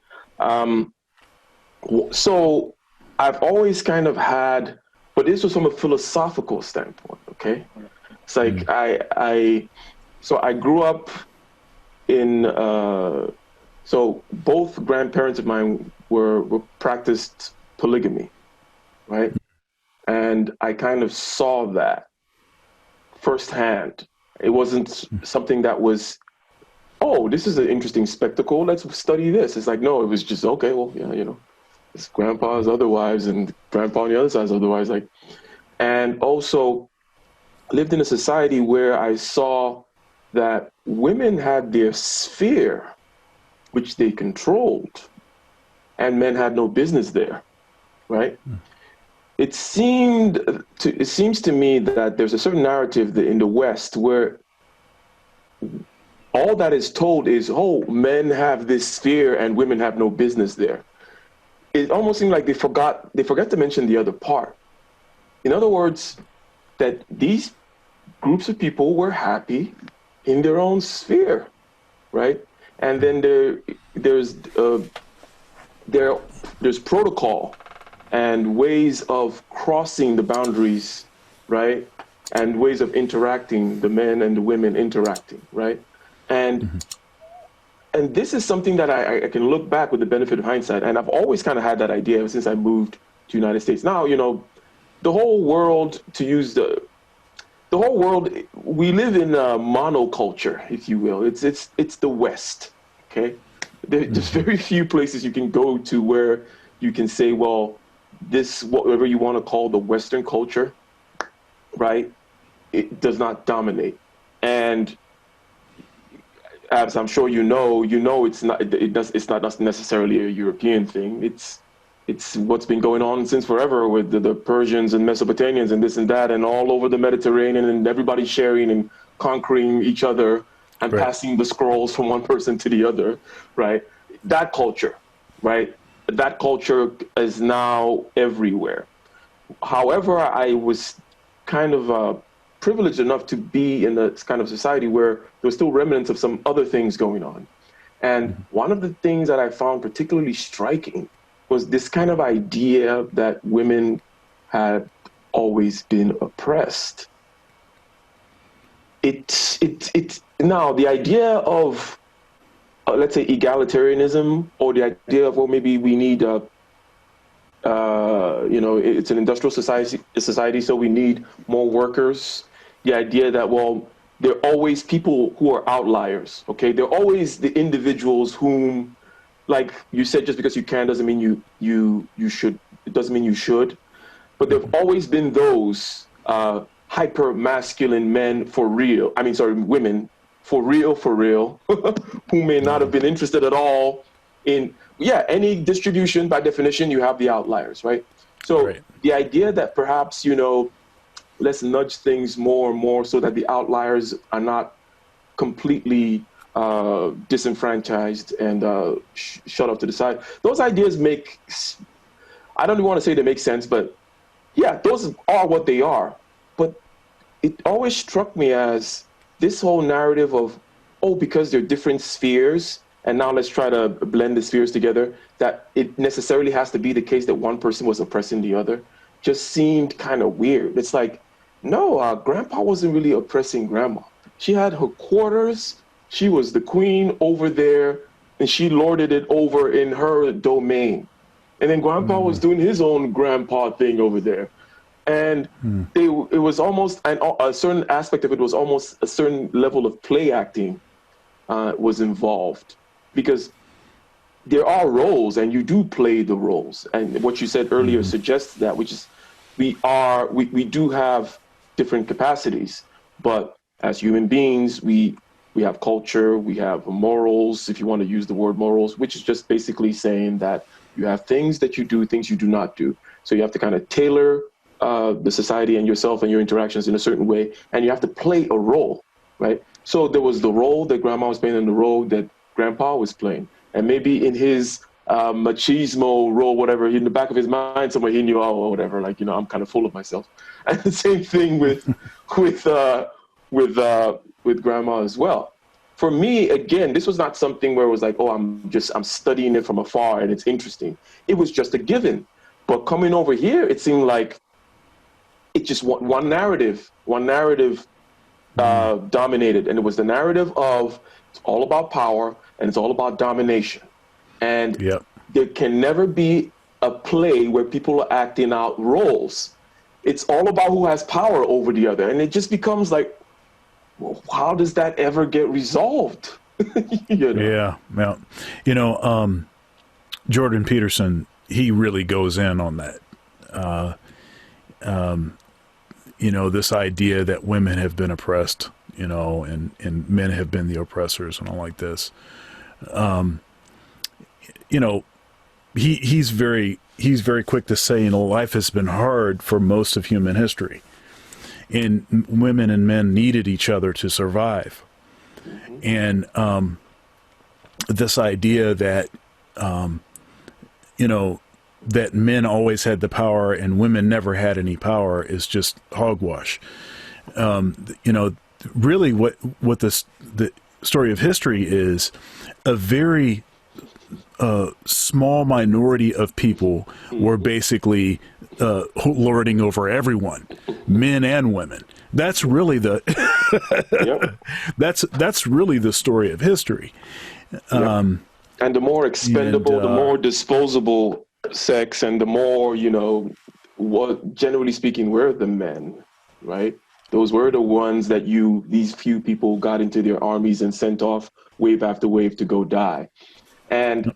So I've always kind of had, but this was from a philosophical standpoint, okay? It's like so I grew up in, so both grandparents of mine were practiced polygamy, right? And I kind of saw that firsthand. It wasn't something that was, oh, this is an interesting spectacle, let's study this. It's like, no, it was just, okay, well, yeah, it's grandpa's other wives and grandpa on the other side's other wives. And also lived in a society where I saw that women had their sphere, which they controlled, and men had no business there, right? It seems to me that there's a certain narrative in the West where all that is told is, oh, men have this sphere and women have no business there. It almost seemed like they forgot to mention the other part. In other words, that these groups of people were happy in their own sphere, right? and then there's protocol and ways of crossing the boundaries, right? And ways of interacting, the men and the women interacting, right? And and this is something that I can look back with the benefit of hindsight, and I've always kind of had that idea ever since I moved to the United States. Now, the whole world, to use the whole world, we live in a monoculture, if you will. It's the West, okay? There's very few places you can go to where you can say, well, this, whatever you want to call the Western culture, right? It does not dominate. And as I'm sure you know, it's not necessarily a European thing. It's what's been going on since forever with the Persians and Mesopotamians and this and that, and all over the Mediterranean, and everybody sharing and conquering each other and passing the scrolls from one person to the other, right? That culture, right? That culture is now everywhere. However, I was kind of privileged enough to be in a kind of society where there was still remnants of some other things going on. And one of the things that I found particularly striking was this kind of idea that women had always been oppressed. Now the idea of, let's say, egalitarianism, or the idea of, well, maybe we need it's an industrial society, so we need more workers. The idea that, well, there are always people who are outliers, okay? There are always the individuals whom, like you said, just because you can doesn't mean you should. It doesn't mean you should. But there have always been those hyper masculine men women for real, who may not have been interested at all in, any distribution. By definition, you have the outliers, right? So the idea that perhaps, let's nudge things more and more so that the outliers are not completely disenfranchised and shut off to the side. Those ideas I don't even want to say they make sense, but yeah, those are what they are. But it always struck me as this whole narrative of, because they're different spheres, and now let's try to blend the spheres together, that it necessarily has to be the case that one person was oppressing the other, just seemed kind of weird. It's like, no, grandpa wasn't really oppressing grandma. She had her quarters. She was the queen over there, and she lorded it over in her domain. And then grandpa was doing his own grandpa thing over there. And it was almost, a certain aspect of it was almost a certain level of play acting was involved. Because there are roles, and you do play the roles. And what you said earlier suggests that, which is we do have different capacities, but as human beings, we have culture, we have morals, if you want to use the word morals, which is just basically saying that you have things that you do, things you do not do. So you have to kind of tailor the society and yourself and your interactions in a certain way, and you have to play a role, right? So there was the role that grandma was playing and the role that grandpa was playing. And maybe in his machismo role, whatever, in the back of his mind somewhere, he knew, whatever, like, I'm kind of full of myself. And the same thing with grandma as well. For me, again, this was not something where it was like, I'm studying it from afar and it's interesting. It was just a given. But coming over here, it seemed like it just one narrative dominated. And it was the narrative of, it's all about power and it's all about domination. And there can never be a play where people are acting out roles. It's all about who has power over the other. And it just becomes like, well, how does that ever get resolved? Yeah. Well, Jordan Peterson, he really goes in on that. This idea that women have been oppressed, and men have been the oppressors and all like this. He's very quick to say, life has been hard for most of human history, and women and men needed each other to survive. And this idea that that men always had the power and women never had any power is just hogwash. Really what story of history is a very small minority of people were basically lording over everyone, men and women. That's really the that's really the story of history. And the more expendable, the more disposable sex, and the more, what, generally speaking, we're the men, right? Those were the ones that these few people got into their armies and sent off wave after wave to go die. And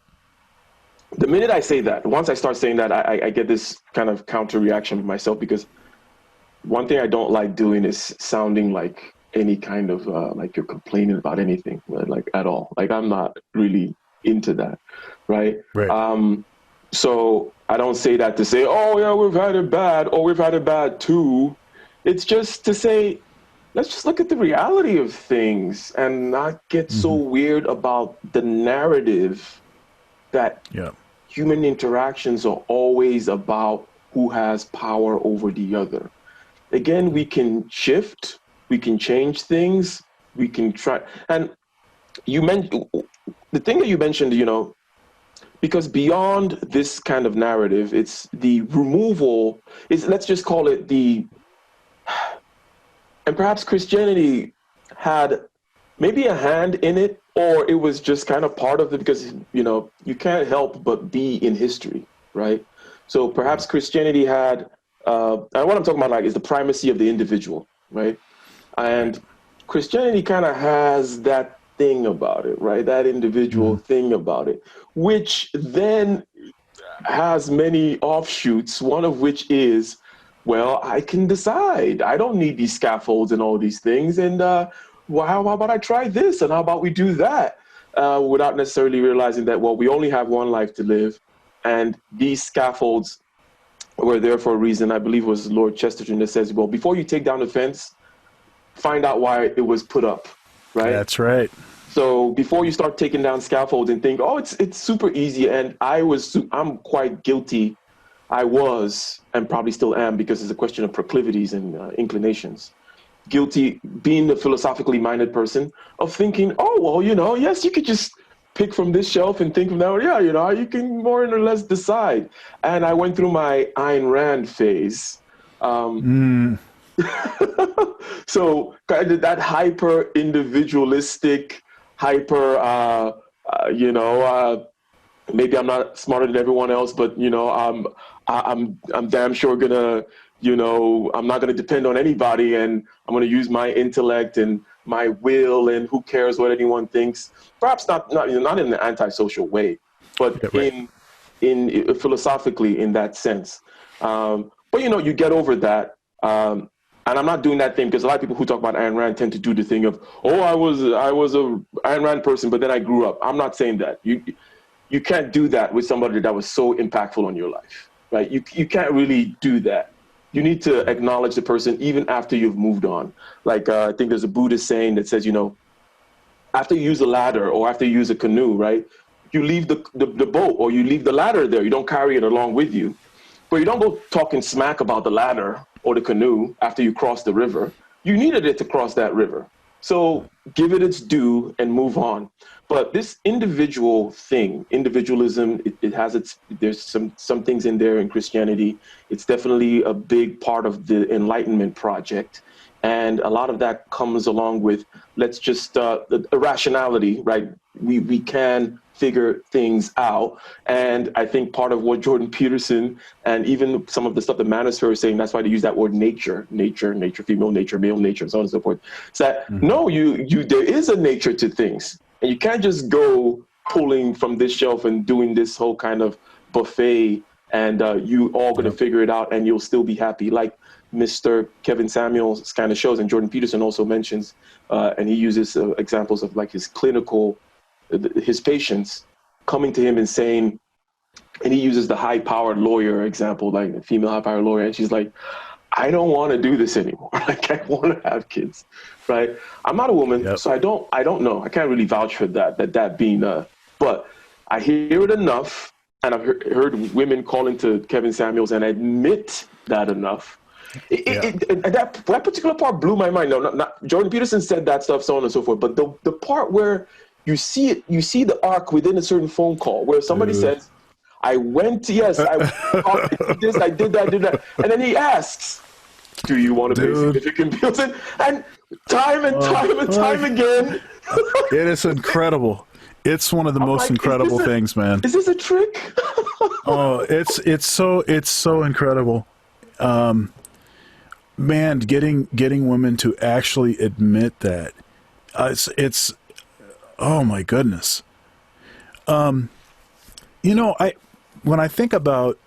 the minute I say that, once I start saying that, I get this kind of counter reaction of myself, because one thing I don't like doing is sounding like any kind of like you're complaining about anything, like at all. Like, I'm not really into that, right? So I don't say that to say, oh yeah, we've had it bad, or we've had it bad too. It's just to say, let's just look at the reality of things and not get so weird about the narrative that human interactions are always about who has power over the other. Again, we can shift, we can change things, we can try. And you mentioned the thing that you mentioned, because beyond this kind of narrative, it's the removal, let's just call it and perhaps Christianity had maybe a hand in it, or it was just kind of part of it, because, you can't help but be in history, right? So perhaps Christianity had, and what I'm talking about, like, is the primacy of the individual, right? And Christianity kind of has that thing about it, right? That individual thing about it, which then has many offshoots, one of which is, well, I can decide. I don't need these scaffolds and all these things. And well, how about I try this? And how about we do that? Without necessarily realizing that, well, we only have one life to live. And these scaffolds were there for a reason. I believe it was Lord Chesterton that says, well, before you take down the fence, find out why it was put up, right? That's right. So before you start taking down scaffolds and think, oh, it's super easy. And I'm quite guilty. I was, and probably still am, because it's a question of proclivities and inclinations. Guilty, being a philosophically minded person, of thinking, oh, well, yes, you could just pick from this shelf and think from that. Yeah, you can more or less decide. And I went through my Ayn Rand phase. So kind of that hyper individualistic, maybe I'm not smarter than everyone else, but I'm damn sure gonna, I'm not gonna depend on anybody, and I'm gonna use my intellect and my will, and who cares what anyone thinks? Perhaps not in an antisocial way, but in philosophically in that sense. But you get over that. And I'm not doing that thing, because a lot of people who talk about Ayn Rand tend to do the thing of, oh, I was a Ayn Rand person, but then I grew up. I'm not saying that. You can't do that with somebody that was so impactful on your life, right? You can't really do that. You need to acknowledge the person even after you've moved on. Like, I think there's a Buddhist saying that says, after you use a ladder or after you use a canoe, right, you leave the boat, or you leave the ladder there. You don't carry it along with you. But you don't go talking smack about the ladder or the canoe after you cross the river. You needed it to cross that river. So give it its due and move on. But this individual thing, individualism, it has there's some things in there in Christianity. It's definitely a big part of the Enlightenment project. And a lot of that comes along with, let's just, irrationality, right? We can figure things out. And I think part of what Jordan Peterson and even some of the stuff that Manosphere is saying, that's why they use that word nature, female nature, male nature, and so on and so forth. It's that, no, there is a nature to things. And you can't just go pulling from this shelf and doing this whole kind of buffet, and you all going to figure it out and you'll still be happy. Like Mr. Kevin Samuels kind of shows, and Jordan Peterson also mentions, and he uses examples of like his patients coming to him and saying, and he uses the high-powered lawyer example, like a female high-powered lawyer, and she's like, I don't want to do this anymore. Like, I want to have kids, right? I'm not a woman, so I don't know. I can't really vouch for that being but I hear it enough, and I've heard women calling to Kevin Samuels and admit that enough, That particular part blew my mind. No, not Jordan Peterson said that stuff, so on and so forth. But the part where you see the arc within a certain phone call where somebody says, I went, yes, I did this, I did that. And then he asks, do you want to pay significant bills? And time again. It is incredible. It's one of the most incredible things, man. Is this a trick? Oh, it's so incredible. Man, getting women to actually admit that. It's oh my goodness. When I think about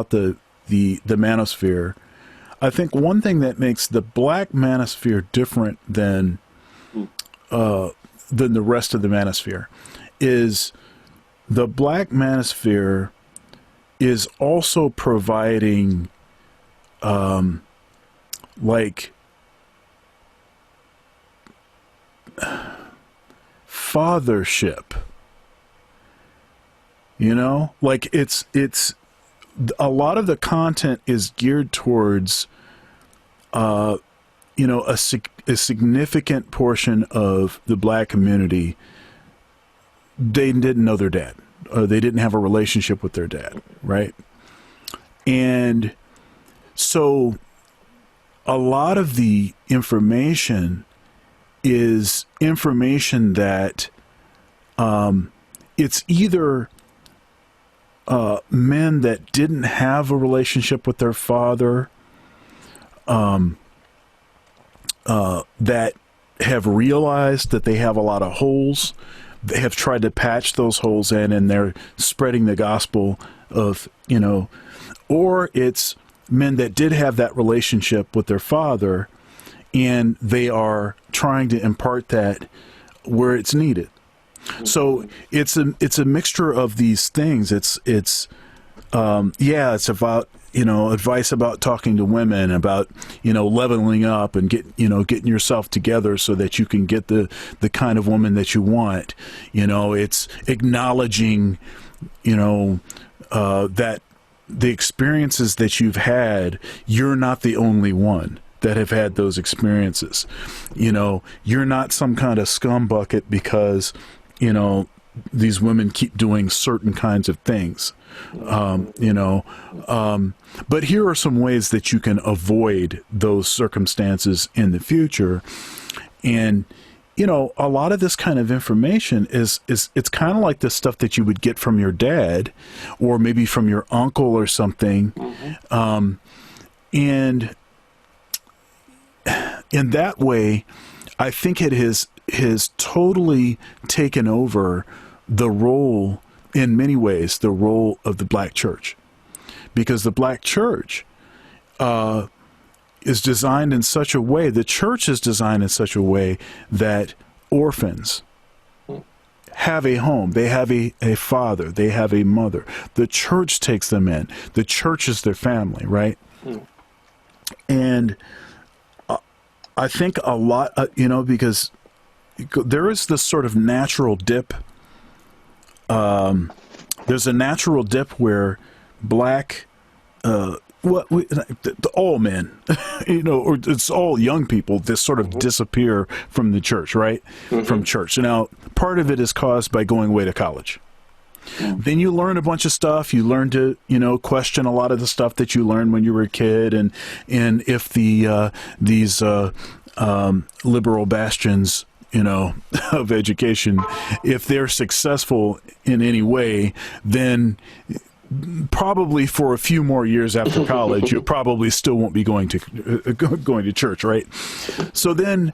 the manosphere, I think one thing that makes the black manosphere different than the rest of the manosphere is the black manosphere is also providing fathership. It's a lot of the content is geared towards a significant portion of the black community. They didn't know their dad, or they didn't have a relationship with their dad, right? And so a lot of the information is information that it's either men that didn't have a relationship with their father, that have realized that they have a lot of holes. They have tried to patch those holes in, and they're spreading the gospel of, or it's men that did have that relationship with their father, and they are trying to impart that where it's needed. So it's a mixture of these things. It's about, advice about talking to women, about, leveling up and getting yourself together so that you can get the kind of woman that you want. It's acknowledging, that the experiences that you've had, you're not the only one that have had those experiences. You're not some kind of scumbucket because, these women keep doing certain kinds of things. But here are some ways that you can avoid those circumstances in the future. And, a lot of this kind of information it's kind of like the stuff that you would get from your dad or maybe from your uncle or something. And in that way, I think it has totally taken over the role, in many ways, the role of the black church. Because the black church is designed in such a way, the church is designed in such a way that orphans have a home, they have a father, they have a mother. The church takes them in. The church is their family, right? And I think a lot, because there is this sort of natural dip. There's a natural dip where black, all men, or it's all young people that sort of disappear from the church, right? From church. Now, part of it is caused by going away to college. Then you learn a bunch of stuff. You learn to, question a lot of the stuff that you learned when you were a kid. And if these liberal bastions, of education, if they're successful in any way, then probably for a few more years after college, you probably still won't be going to church, right? So then,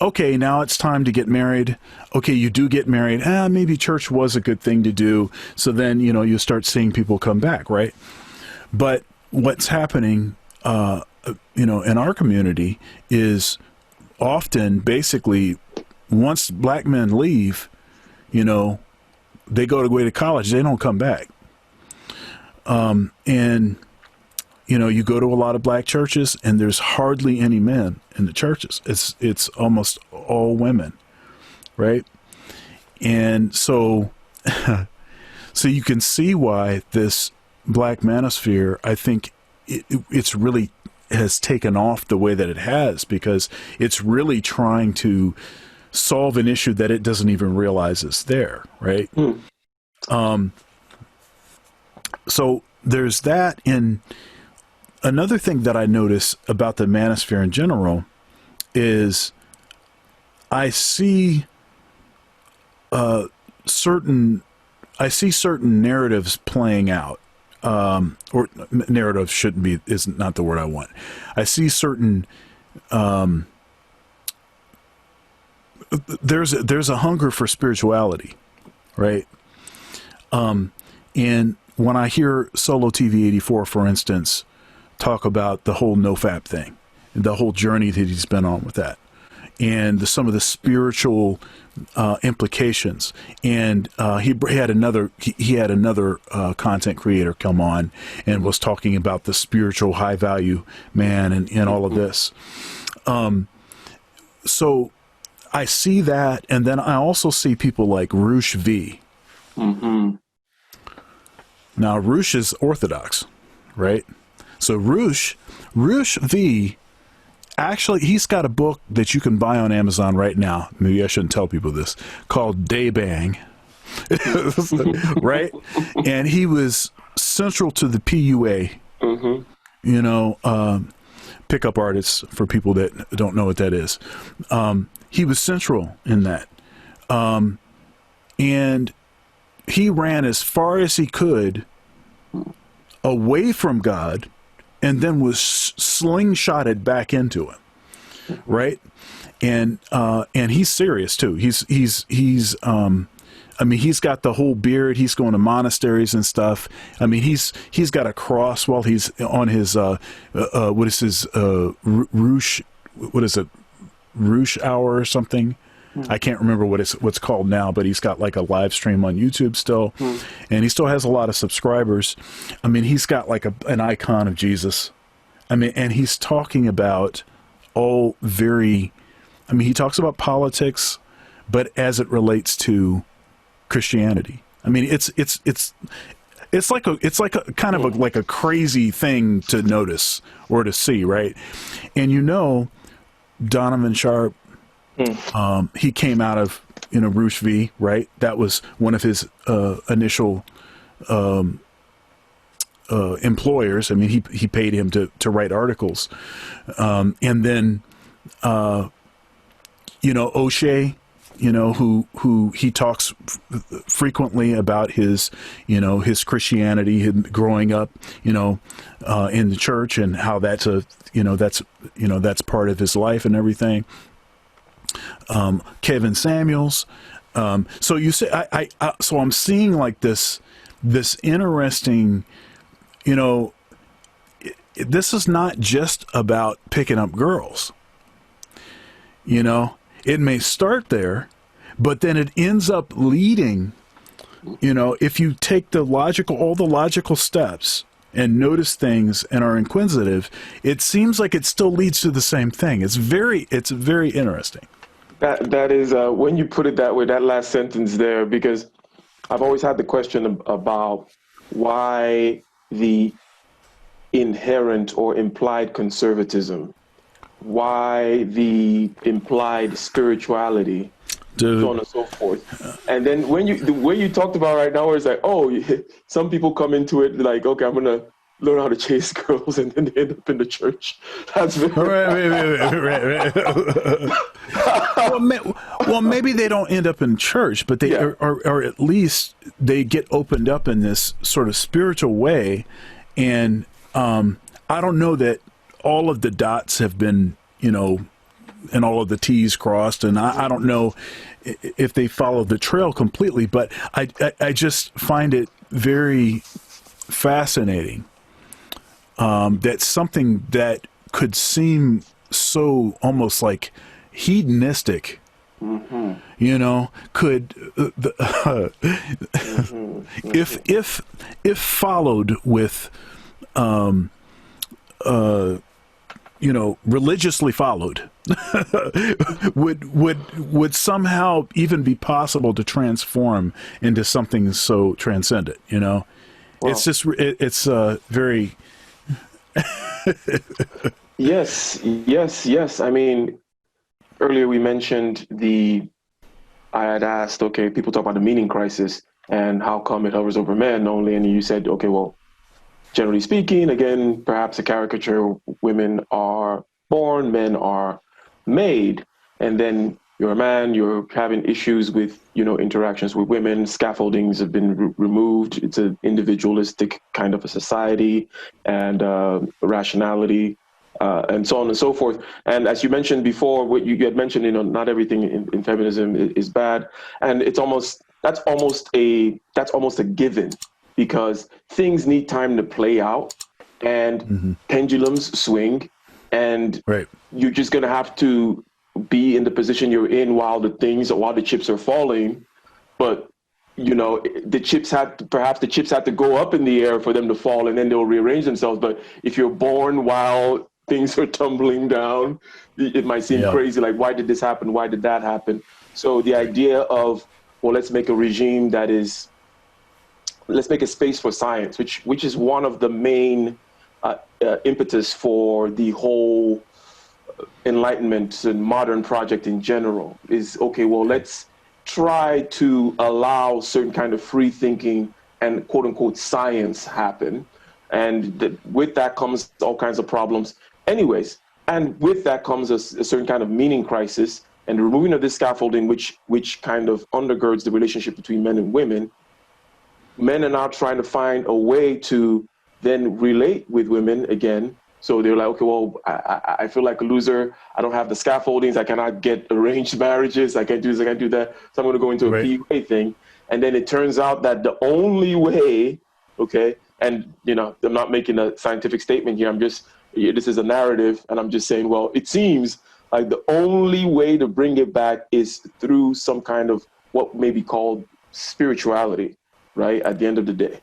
okay, now it's time to get married. Okay, you do get married. Maybe church was a good thing to do. So then, you start seeing people come back, right? But what's happening, in our community is often, basically, once black men leave, they go away to college. They don't come back. And, you go to a lot of black churches and there's hardly any men in the churches. It's almost all women. Right. And so you can see why this Black Manosphere, I think it's really has taken off the way that it has, because it's really trying to solve an issue that it doesn't even realize is there, right? So there's that. And another thing that I notice about the Manosphere in general is I see certain narratives playing out. Or narrative is not the word I want. I see certain, there's a hunger for spirituality, right? And when I hear Solo TV 84, for instance, talk about the whole NoFap thing, the whole journey that he's been on with that, and some of the spiritual implications, and he had another content creator come on and was talking about the spiritual high value man and all of this. So I see that, and then I also see people like Roosh V. Now Roosh is Orthodox, right? So Roosh V. Actually, he's got a book that you can buy on Amazon right now. Maybe I shouldn't tell people this, called Day Bang, right? And he was central to the PUA, pickup artists, for people that don't know what that is. He was central in that. And he ran as far as he could away from God, and then was slingshotted back into him, right? And he's serious too. He's I mean, he's got the whole beard. He's going to monasteries and stuff. I mean, he's got a cross while he's on his what is his Roosh? What is it? Roosh Hour or something? I can't remember what's called now, but he's got like a live stream on YouTube still, and he still has a lot of subscribers. I mean, he's got like an icon of Jesus. I mean, and he's talking about he talks about politics, but as it relates to Christianity. I mean, it's like a kind of like a crazy thing to notice or to see, right? And Donovan Sharp, he came out of Roosh V, right? That was one of his initial employers. I mean, he paid him to write articles, and then O'Shea, who he talks frequently about his Christianity, him growing up, in the church, and how that's that's part of his life and everything. Kevin Samuels. So you say, so I'm seeing like this interesting, this is not just about picking up girls. It may start there, but then it ends up leading, if you take all the logical steps and notice things and are inquisitive, it seems like it still leads to the same thing. It's very interesting. That is, when you put it that way, that last sentence there, because I've always had the question about why the inherent or implied conservatism, why the implied spirituality, so on and so forth. And then the way you talked about right now, where it's like, some people come into it like, okay, I'm going to learn how to chase girls, and then they end up in the church. That's very right. Well, maybe they don't end up in church, but they or at least they get opened up in this sort of spiritual way. And I don't know that all of the dots have been, and all of the T's crossed, and I don't know if they follow the trail completely, but I just find it very fascinating. That's something that could seem so almost like hedonistic, could if followed with religiously followed, would somehow even be possible to transform into something so transcendent, Wow. It's just it's very Yes. I mean, earlier we mentioned I had asked, okay, people talk about the meaning crisis and how come it hovers over men only, and you said, okay, well, generally speaking, again, perhaps a caricature, women are born, men are made. And then you're a man, you're having issues with, interactions with women, scaffoldings have been removed. It's an individualistic kind of a society and rationality, and so on and so forth. And as you mentioned before, what you had mentioned, not everything in feminism is bad. And that's almost a given, because things need time to play out and pendulums swing, and right. you're just going to have to be in the position you're in while the chips are falling. But the chips had to go up in the air for them to fall, and then they'll rearrange themselves. But if you're born while things are tumbling down, it might seem crazy. Like, why did this happen? Why did that happen? So the idea of, well, let's make a regime let's make a space for science, which is one of the main impetus for the whole Enlightenment and modern project in general, is, okay, well, let's try to allow certain kind of free thinking and quote unquote science happen. And with that comes all kinds of problems anyways. And with that comes a certain kind of meaning crisis, and the removing of this scaffolding, which kind of undergirds the relationship between men and women. Men are now trying to find a way to then relate with women again. So they're like, okay, well, I feel like a loser. I don't have the scaffoldings. I cannot get arranged marriages. I can't do this. I can't do that. So I'm going to go into a PUA thing. And then it turns out that the only way, okay, and, I'm not making a scientific statement here. This is a narrative. And I'm just saying, well, it seems like the only way to bring it back is through some kind of what may be called spirituality, right? At the end of the day.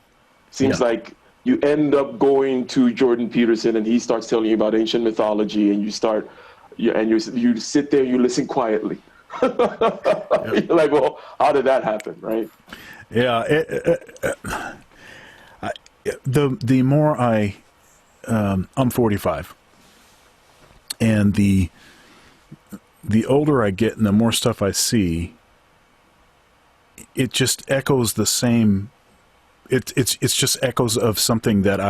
Seems like you end up going to Jordan Peterson, and he starts telling you about ancient mythology, and you sit there, you listen quietly. You're like, well, how did that happen, right? Yeah. The more I'm 45, and the older I get and the more stuff I see, it just echoes the same. It's just echoes of something that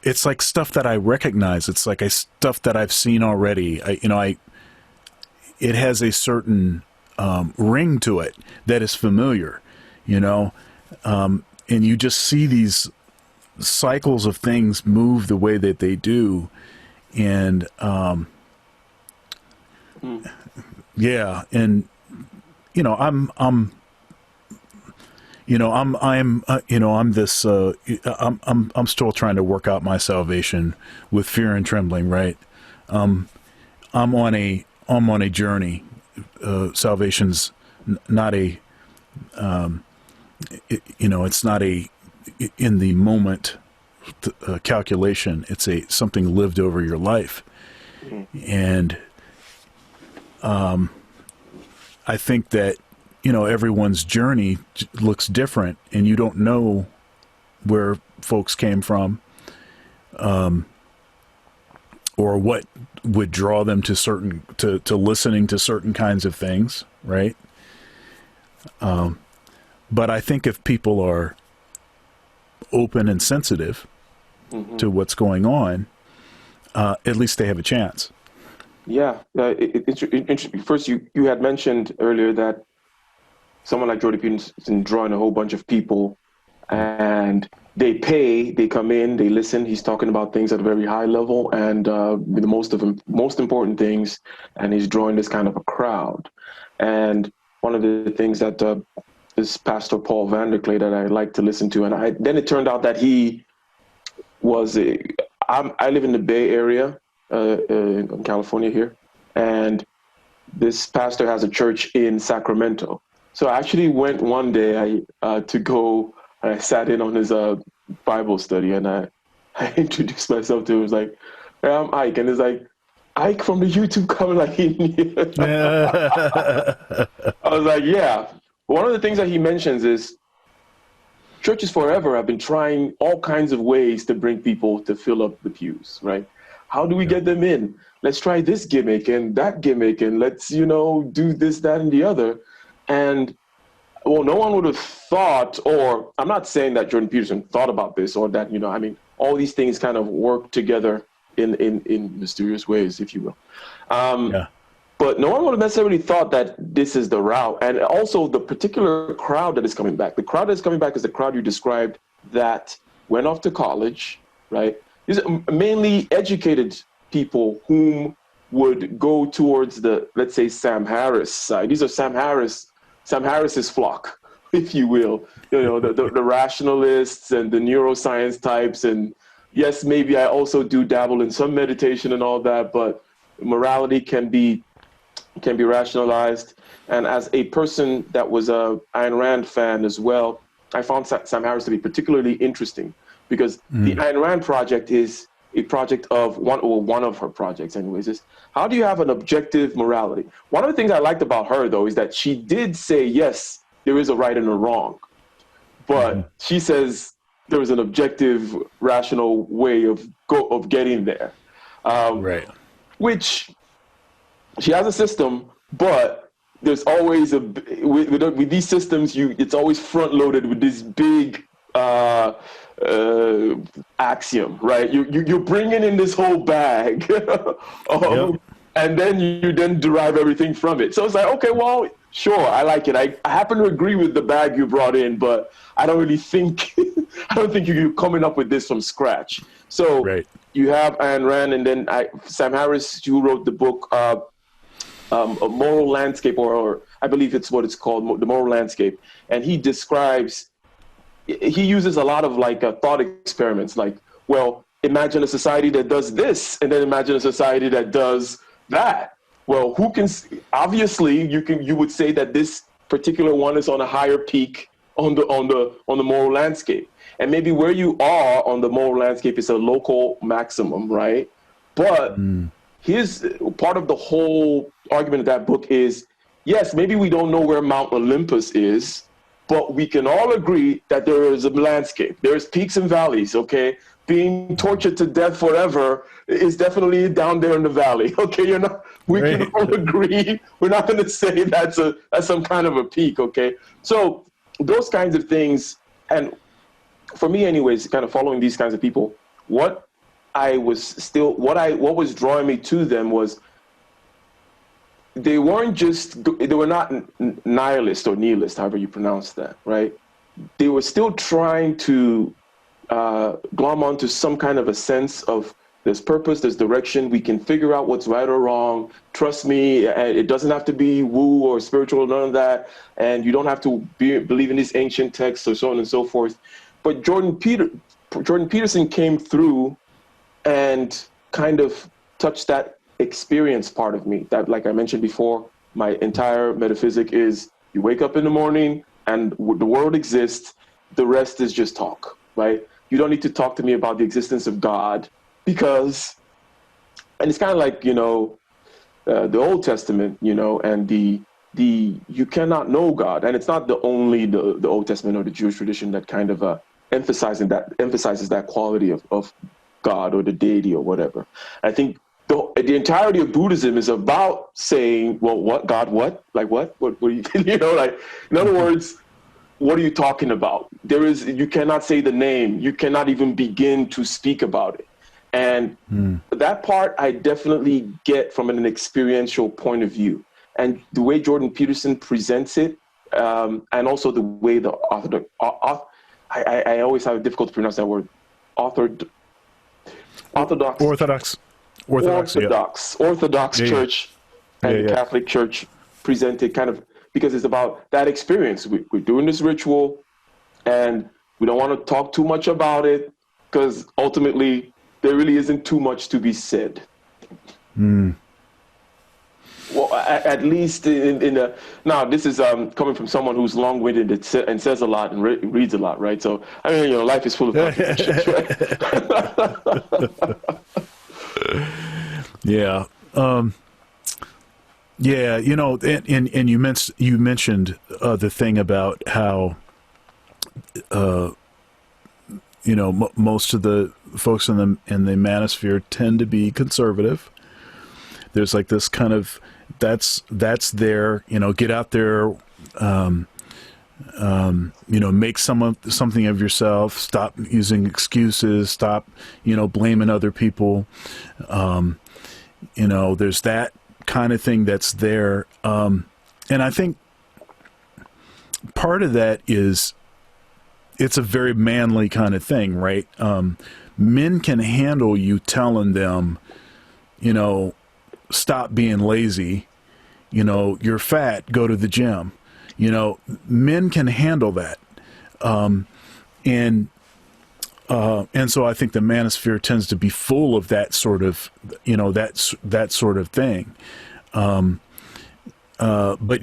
it's like stuff that I recognize. It's like stuff that I've seen already. It has a certain ring to it that is familiar, and you just see these cycles of things move the way that they do, and yeah, and I'm still trying to work out my salvation with fear and trembling, right? I'm on a journey. Salvation's not it's not a in the moment calculation. It's something lived over your life, and I think that everyone's journey looks different, and you don't know where folks came from, or what would draw them to listening to certain kinds of things, right? But I think if people are open and sensitive to what's going on, at least they have a chance. Yeah. First, you had mentioned earlier that someone like Jordan Peterson drawing a whole bunch of people, and they come in, they listen. He's talking about things at a very high level, and the most important things, and he's drawing this kind of a crowd. And one of the things that this Pastor Paul Vanderklay that I like to listen to, and then it turned out that he was I live in the Bay Area in California here, and this pastor has a church in Sacramento. So I actually went one day I sat in on his Bible study, and I introduced myself to him. It was like, hey, I'm Ike. And it's like, Ike from the YouTube comment, like he knew. I was like, yeah. One of the things that he mentions is churches forever have been trying all kinds of ways to bring people to fill up the pews, right? How do we get them in? Let's try this gimmick and that gimmick, and let's, do this, that, and the other. And well, no one would have thought, or I'm not saying that Jordan Peterson thought about this or that, all these things kind of work together in mysterious ways, if you will. But no one would have necessarily thought that this is the route. And also the particular crowd that is coming back. The crowd that is coming back is the crowd you described that went off to college, right? These are mainly educated people whom would go towards the, let's say, Sam Harris side. These are Sam Harris's flock, if you will. The rationalists and the neuroscience types. And yes, maybe I also do dabble in some meditation and all that, but morality can be rationalized. And as a person that was a Ayn Rand fan as well, I found Sam Harris to be particularly interesting because the Ayn Rand project is a project of one of her projects anyways, is how do you have an objective morality? One of the things I liked about her, though, is that she did say, yes, there is a right and a wrong, but she says there is an objective, rational way of getting there. Right. Which she has a system, but there's always with these systems, it's always front loaded with this big axiom, right? You're bringing in this whole bag, and then you then derive everything from it. So it's like, okay, well, sure, I like it. I happen to agree with the bag you brought in, but I don't really think you're coming up with this from scratch. So you have Ayn Rand, and then Sam Harris, who wrote the book A Moral Landscape, or I believe it's what it's called, The Moral Landscape, and he uses a lot of thought experiments, like, well, imagine a society that does this, and then imagine a society that does that. Well, obviously you would say that this particular one is on a higher peak on the moral landscape. And maybe where you are on the moral landscape is a local maximum, right? But his part of the whole argument of that book is, yes, maybe we don't know where Mount Olympus is, but we can all agree that there is a landscape. There's peaks and valleys, okay? Being tortured to death forever is definitely down there in the valley, okay? We can all agree. We're not going to say that's some kind of a peak, okay? So those kinds of things, and for me anyways, kind of following these kinds of people, what was drawing me to them was they were not nihilist or nihilist, however you pronounce that, right? They were still trying to glom onto some kind of a sense of there's purpose, there's direction, we can figure out what's right or wrong. Trust me, it doesn't have to be woo or spiritual, none of that. And you don't have to believe in these ancient texts or so on and so forth. But Jordan Peterson came through and kind of touched that experience part of me that, like I mentioned before, my entire metaphysic is you wake up in the morning and the world exists. The rest is just talk, right? You don't need to talk to me about the existence of God because, and it's kind of like, the Old Testament, and the you cannot know God. And it's not the Old Testament or the Jewish tradition that kind of emphasizes that quality of God or the deity or whatever. I think the entirety of Buddhism is about saying, well, what God, what? Like what? What do you, in other words, what are you talking about? You cannot say the name. You cannot even begin to speak about it. And that part I definitely get from an experiential point of view. And the way Jordan Peterson presents it, and also the way the author, I always have difficult to pronounce that word, Orthodox Church and Catholic Church presented kind of, because it's about that experience. We're doing this ritual and we don't want to talk too much about it because ultimately there really isn't too much to be said. Well, at least now this is coming from someone who's long-winded and says a lot and reads a lot, right? So, life is full of contradictions, right? Yeah. Yeah, and you mentioned the thing about how most of the folks in the manosphere tend to be conservative. There's like this kind of that's there, get out there, make something of yourself. Stop using excuses. Stop, blaming other people. There's that kind of thing that's there. And I think part of that is it's a very manly kind of thing, right? Men can handle you telling them, stop being lazy. You're fat, go to the gym. Men can handle that. And so I think the manosphere tends to be full of that sort of, that sort of thing. But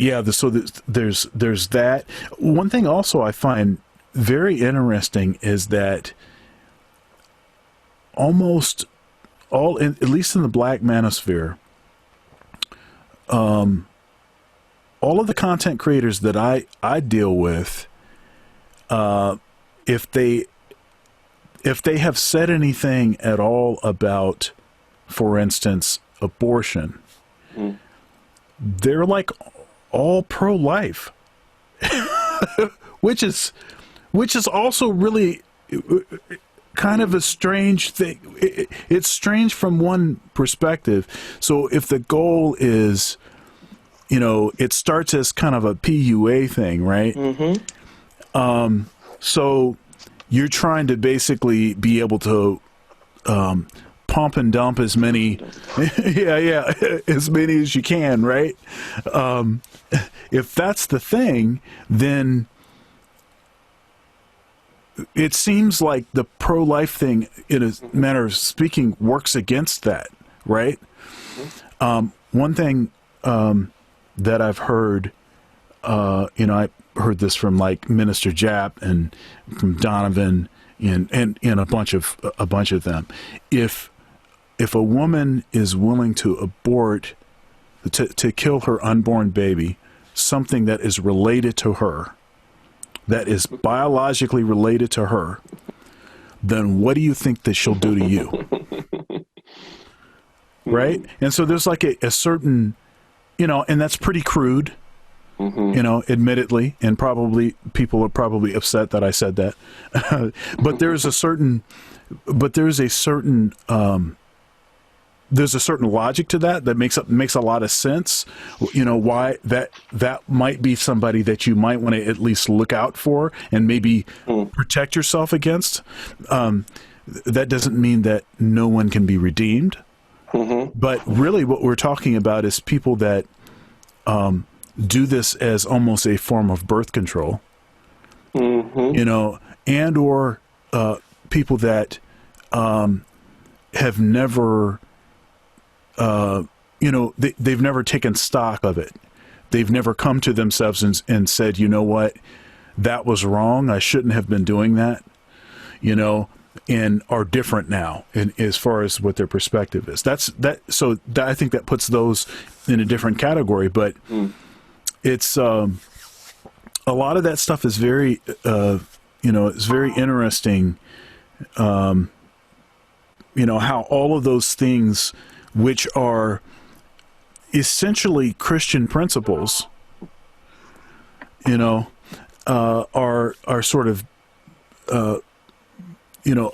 yeah, so there's that. One thing also I find very interesting is that almost all, at least in the Black manosphere, all of the content creators that I deal with, if they have said anything at all about, for instance, abortion, they're like all pro-life, which is also really kind of a strange thing. It's strange from one perspective. So if the goal is, it starts as kind of a PUA thing, right? Mm-hmm. So you're trying to basically be able to pump and dump as many, as many as you can, right? If that's the thing, then it seems like the pro-life thing, in a manner of speaking, works against that, right? One thing that I've heard, I heard this from like Minister Japp and from Donovan and a bunch of them. If a woman is willing to abort, to kill her unborn baby, something that is related to her, that is biologically related to her, then what do you think that she'll do to you? Right? And so there's like a certain, and that's pretty crude, admittedly, and probably people are probably upset that I said that. But there's a certain logic to that makes a lot of sense. Why that might be somebody that you might want to at least look out for and maybe protect yourself against. That doesn't mean that no one can be redeemed. But really what we're talking about is people that do this as almost a form of birth control, and or people that have never they've never taken stock of it. They've never come to themselves and said, you know what, that was wrong. I shouldn't have been doing that, and are different now as far as what their perspective is. So I think that puts those in a different category, but it's, a lot of that stuff is very, it's very interesting. How all of those things, which are essentially Christian principles, are sort of,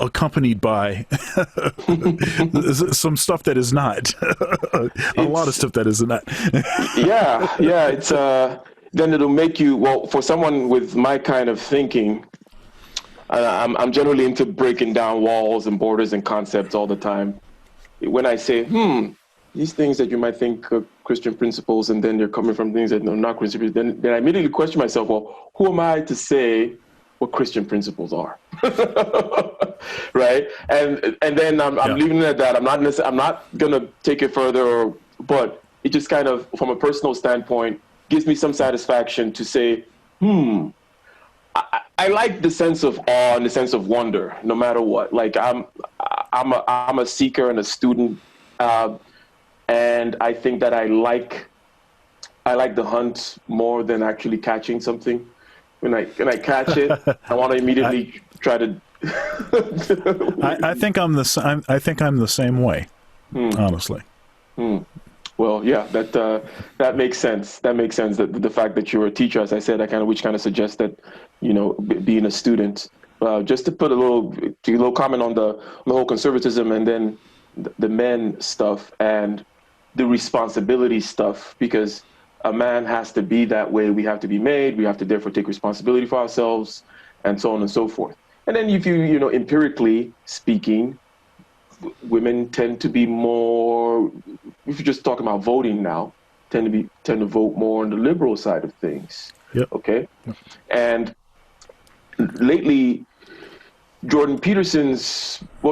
accompanied by some stuff that is not. A lot of stuff that is not. yeah. It's then it'll make you, well, for someone with my kind of thinking, I'm generally into breaking down walls and borders and concepts all the time. When I say, these things that you might think are Christian principles, and then they're coming from things that are not Christian principles, then I immediately question myself, well, who am I to say what Christian principles are? Right? And then I'm leaving it at that. I'm not gonna take it further, but it just kind of, from a personal standpoint, gives me some satisfaction to say, I like the sense of awe and the sense of wonder, no matter what. Like I'm a seeker and a student, and I think that I like the hunt more than actually catching something. when I catch it, I want to immediately try to. I think I'm the same way, honestly. Well, yeah, that makes sense. That makes sense. That the fact that you're a teacher, as I said, which kind of suggests that, being a student. Just to put a little comment on the whole conservatism, and then the men stuff and the responsibility stuff, because a man has to be that way. We have to be made. We have to therefore take responsibility for ourselves, and so on and so forth. And then if you empirically speaking, women tend to be more, if you're just talking about voting now, tend to vote more on the liberal side of things. Yep. Okay. And lately, it's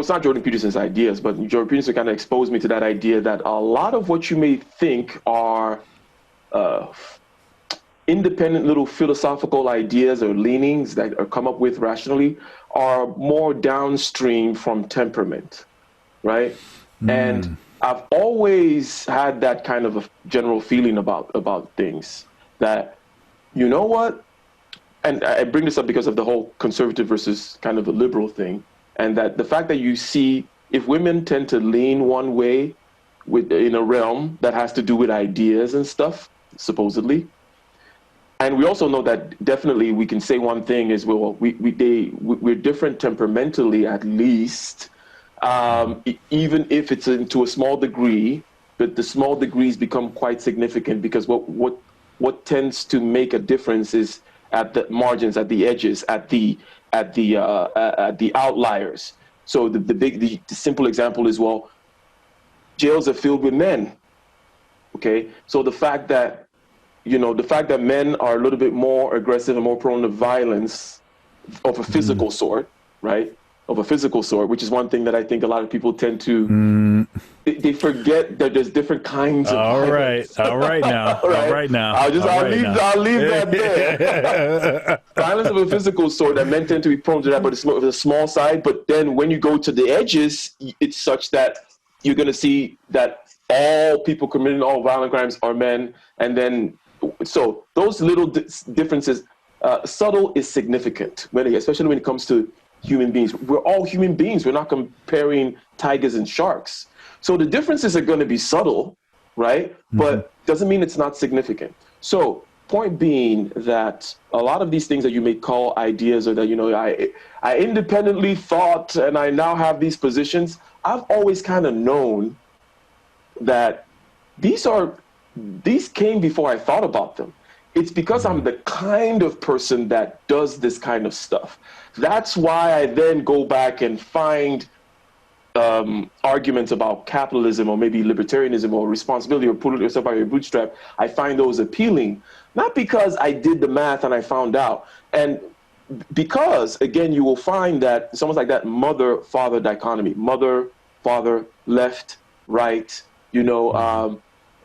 not Jordan Peterson's ideas, but Jordan Peterson kind of exposed me to that idea that a lot of what you may think are independent little philosophical ideas or leanings that are come up with rationally are more downstream from temperament, right? And I've always had that kind of a general feeling about things that, you know what? And I bring this up because of the whole conservative versus kind of a liberal thing. And that the fact that you see, if women tend to lean one way in a realm that has to do with ideas and stuff, supposedly. And we also know that definitely we can say one thing is, well, we're different temperamentally, at least, even if it's to a small degree, but the small degrees become quite significant, because what tends to make a difference is at the margins, at the edges, at the outliers. So the simple example is, well, jails are filled with men. Okay, so the fact that men are a little bit more aggressive and more prone to violence of a physical sort, right? Of a physical sort, which is one thing that I think a lot of people tend to they forget that there's different kinds of violence. All right now. I'll leave that there. Violence of a physical sort, that men tend to be prone to that, but it's the small side. But then when you go to the edges, it's such that you're going to see that all people committing all violent crimes are men. And then, so those little differences, subtle is significant, especially when it comes to human beings. We're all human beings. We're not comparing tigers and sharks. So the differences are going to be subtle, right? But doesn't mean it's not significant. So point being that a lot of these things that you may call ideas, or that, I independently thought and I now have these positions, I've always kind of known that these came before I thought about them. It's because I'm the kind of person that does this kind of stuff. That's why I then go back and find arguments about capitalism, or maybe libertarianism, or responsibility, or pulling yourself out of your bootstrap. I find those appealing, not because I did the math and I found out. And because, again, you will find that it's almost like that mother-father dichotomy. Mother, father, left, right, communal /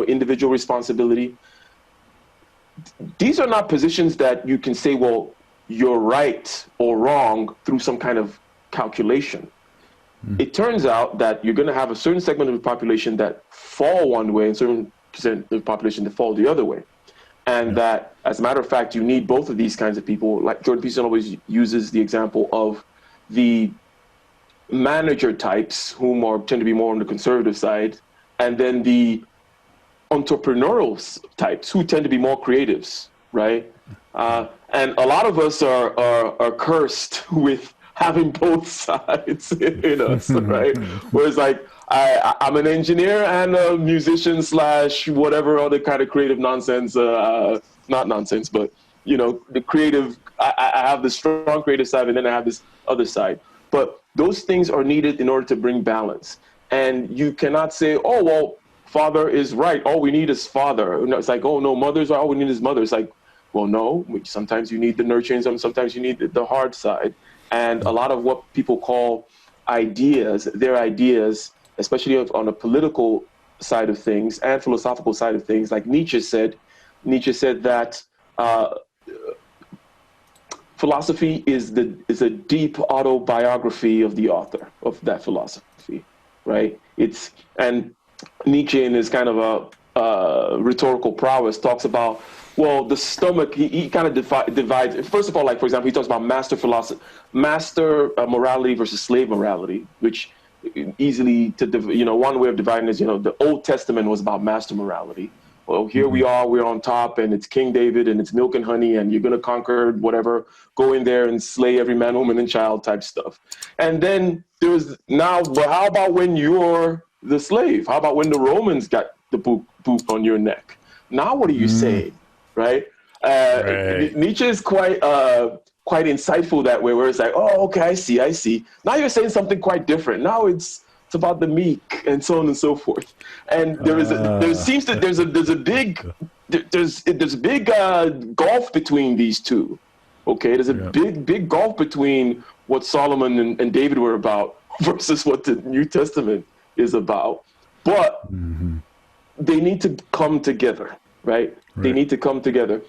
individual responsibility. These are not positions that you can say, well, you're right or wrong through some kind of calculation. It turns out that you're going to have a certain segment of the population that fall one way and certain percent of the population that fall the other way. And that, as a matter of fact, you need both of these kinds of people. Like Jordan Peterson always uses the example of the manager types, whom tend to be more on the conservative side, and then the entrepreneurial types, who tend to be more creatives, right? And a lot of us are cursed with having both sides in us, right? Whereas, like, I'm an engineer and a musician / whatever other kind of creative nonsense, not nonsense, but, the creative, I have the strong creative side, and then I have this other side. But those things are needed in order to bring balance. And you cannot say, oh, well, father is right. All we need is father. It's like, oh, no, mother's right. All we need is mother. It's like, well, no, sometimes you need the nurturing, sometimes you need the hard side. And a lot of what people call ideas, their ideas, especially on a political side of things and philosophical side of things, like Nietzsche said that philosophy is a deep autobiography of the author of that philosophy, right? And Nietzsche, in his kind of rhetorical prowess talks about, well, the stomach, he kind of divides. First of all, like, for example, he talks about master morality versus slave morality, which easily one way of dividing is, the Old Testament was about master morality. Well, here we are, we're on top, and it's King David, and it's milk and honey, and you're going to conquer whatever, go in there and slay every man, woman, and child type stuff. And then but how about when you're the slave? How about when the Romans got the boot on your neck? Now what do you say, right? Nietzsche is quite insightful that way, where it's like, oh, okay, I see. Now you're saying something quite different. Now it's about the meek and so on and so forth. And there's a big gulf between these two. Okay, there's a big gulf between what Solomon and David were about versus what the New Testament is about. But they need to come together, right? They need to come together.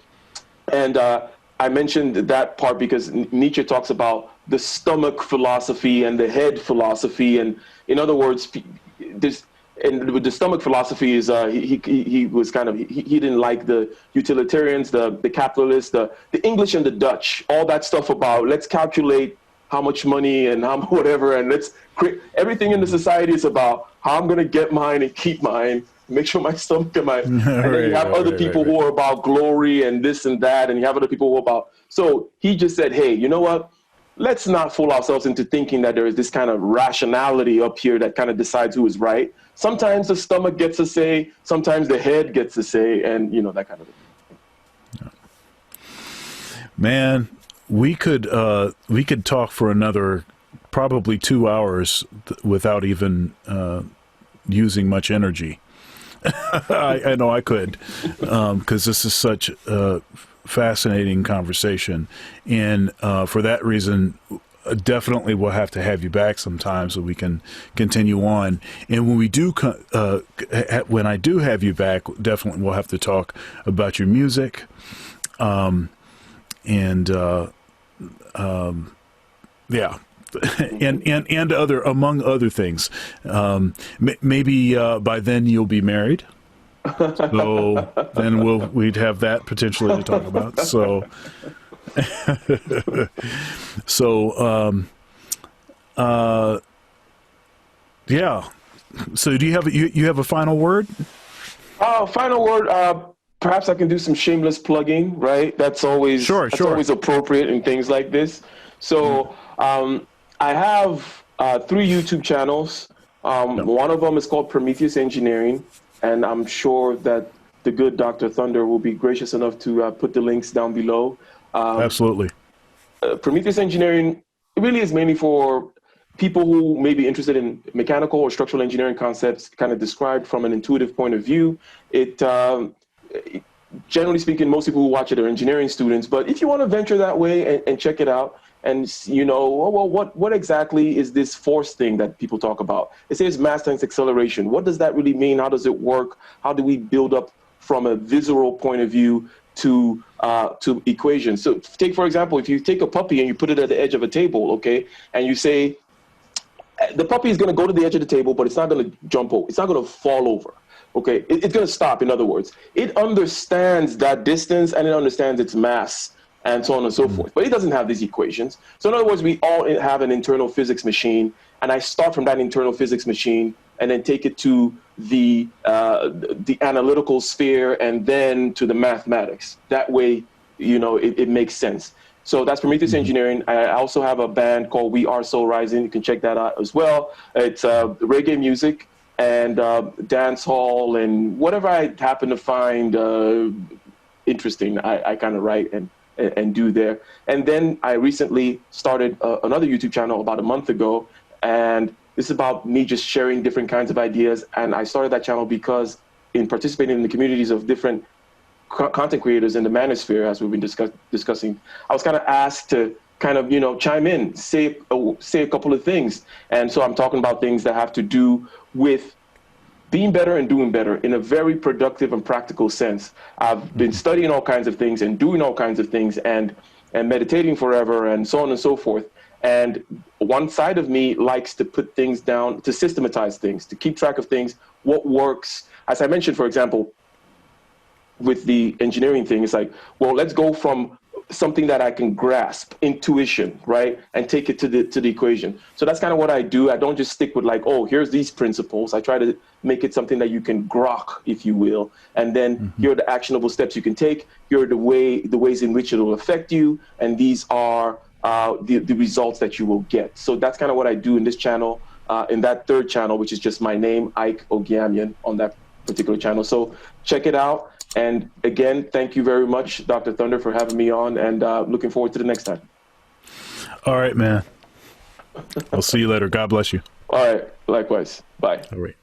And I mentioned that part because Nietzsche talks about the stomach philosophy and the head philosophy. And in other words, with the stomach philosophy is he was kind of, he didn't like the utilitarians, the capitalists, the English and the Dutch, all that stuff about let's calculate how much money and how whatever, and let's create everything in the society is about how I'm going to get mine and keep mine, make sure my stomach and and then you have other people who are about glory and this and that, and you have other people who are about, so he just said, hey, you know what? Let's not fool ourselves into thinking that there is this kind of rationality up here that kind of decides who is right. Sometimes the stomach gets a say, sometimes the head gets a say, and that kind of thing. Man, we could talk for another probably 2 hours without even using much energy. I know I could, because this is such a fascinating conversation, and for that reason, definitely we'll have to have you back sometime so we can continue on. And when we do, when I do have you back, definitely we'll have to talk about your music, and other, among other things. Maybe by then you'll be married. So then we'd have that potentially to talk about. So, yeah. So do you have a final word? Final word. Perhaps I can do some shameless plugging, right? That's always always appropriate in things like this. So I have 3 YouTube channels. One of them is called Prometheus Engineering, and I'm sure that the good Dr. Thunder will be gracious enough to put the links down below. Absolutely. Prometheus Engineering really is mainly for people who may be interested in mechanical or structural engineering concepts, kind of described from an intuitive point of view. Generally speaking, most people who watch it are engineering students, but if you want to venture that way and check it out, and what exactly is this force thing that people talk about? It says mass times acceleration. What does that really mean? How does it work? How do we build up from a visceral point of view to equations? So take, for example, if you take a puppy and you put it at the edge of a table, okay, and you say, the puppy is going to go to the edge of the table, but it's not going to jump over. It's not going to fall over. Okay, it's going to stop. In other words, it understands that distance and it understands its mass and so on and so forth. But it doesn't have these equations. So in other words, we all have an internal physics machine, and I start from that internal physics machine and then take it to the analytical sphere and then to the mathematics. That way, it makes sense. So that's Prometheus Engineering. I also have a band called We Are Soul Rising. You can check that out as well. It's reggae music and dance hall and whatever I happen to find interesting, I kind of write and do there. And then I recently started another YouTube channel about a month ago, and this is about me just sharing different kinds of ideas. And I started that channel because in participating in the communities of different content creators in the manosphere, as we've been discussing, I was kind of asked to kind of, chime in, say a couple of things. And so I'm talking about things that have to do with being better and doing better in a very productive and practical sense. I've been studying all kinds of things and doing all kinds of things and meditating forever and so on and so forth. And one side of me likes to put things down, to systematize things, to keep track of things, what works. As I mentioned, for example, with the engineering thing. It's like, well, let's go from something that I can grasp, intuition, right, and take it to the equation. So that's kind of what I do. I don't just stick with like, oh, here's these principles. I try to make it something that you can grok, if you will, and then here are the actionable steps you can take. Here are the ways in which it will affect you, and these are the results that you will get. So that's kind of what I do in this channel, in that third channel, which is just my name, Ike Ogiamian, on that particular channel. So check it out. And again, thank you very much, Dr. Thunder, for having me on, and looking forward to the next time. All right, man. I'll see you later. God bless you. All right. Likewise. Bye. All right.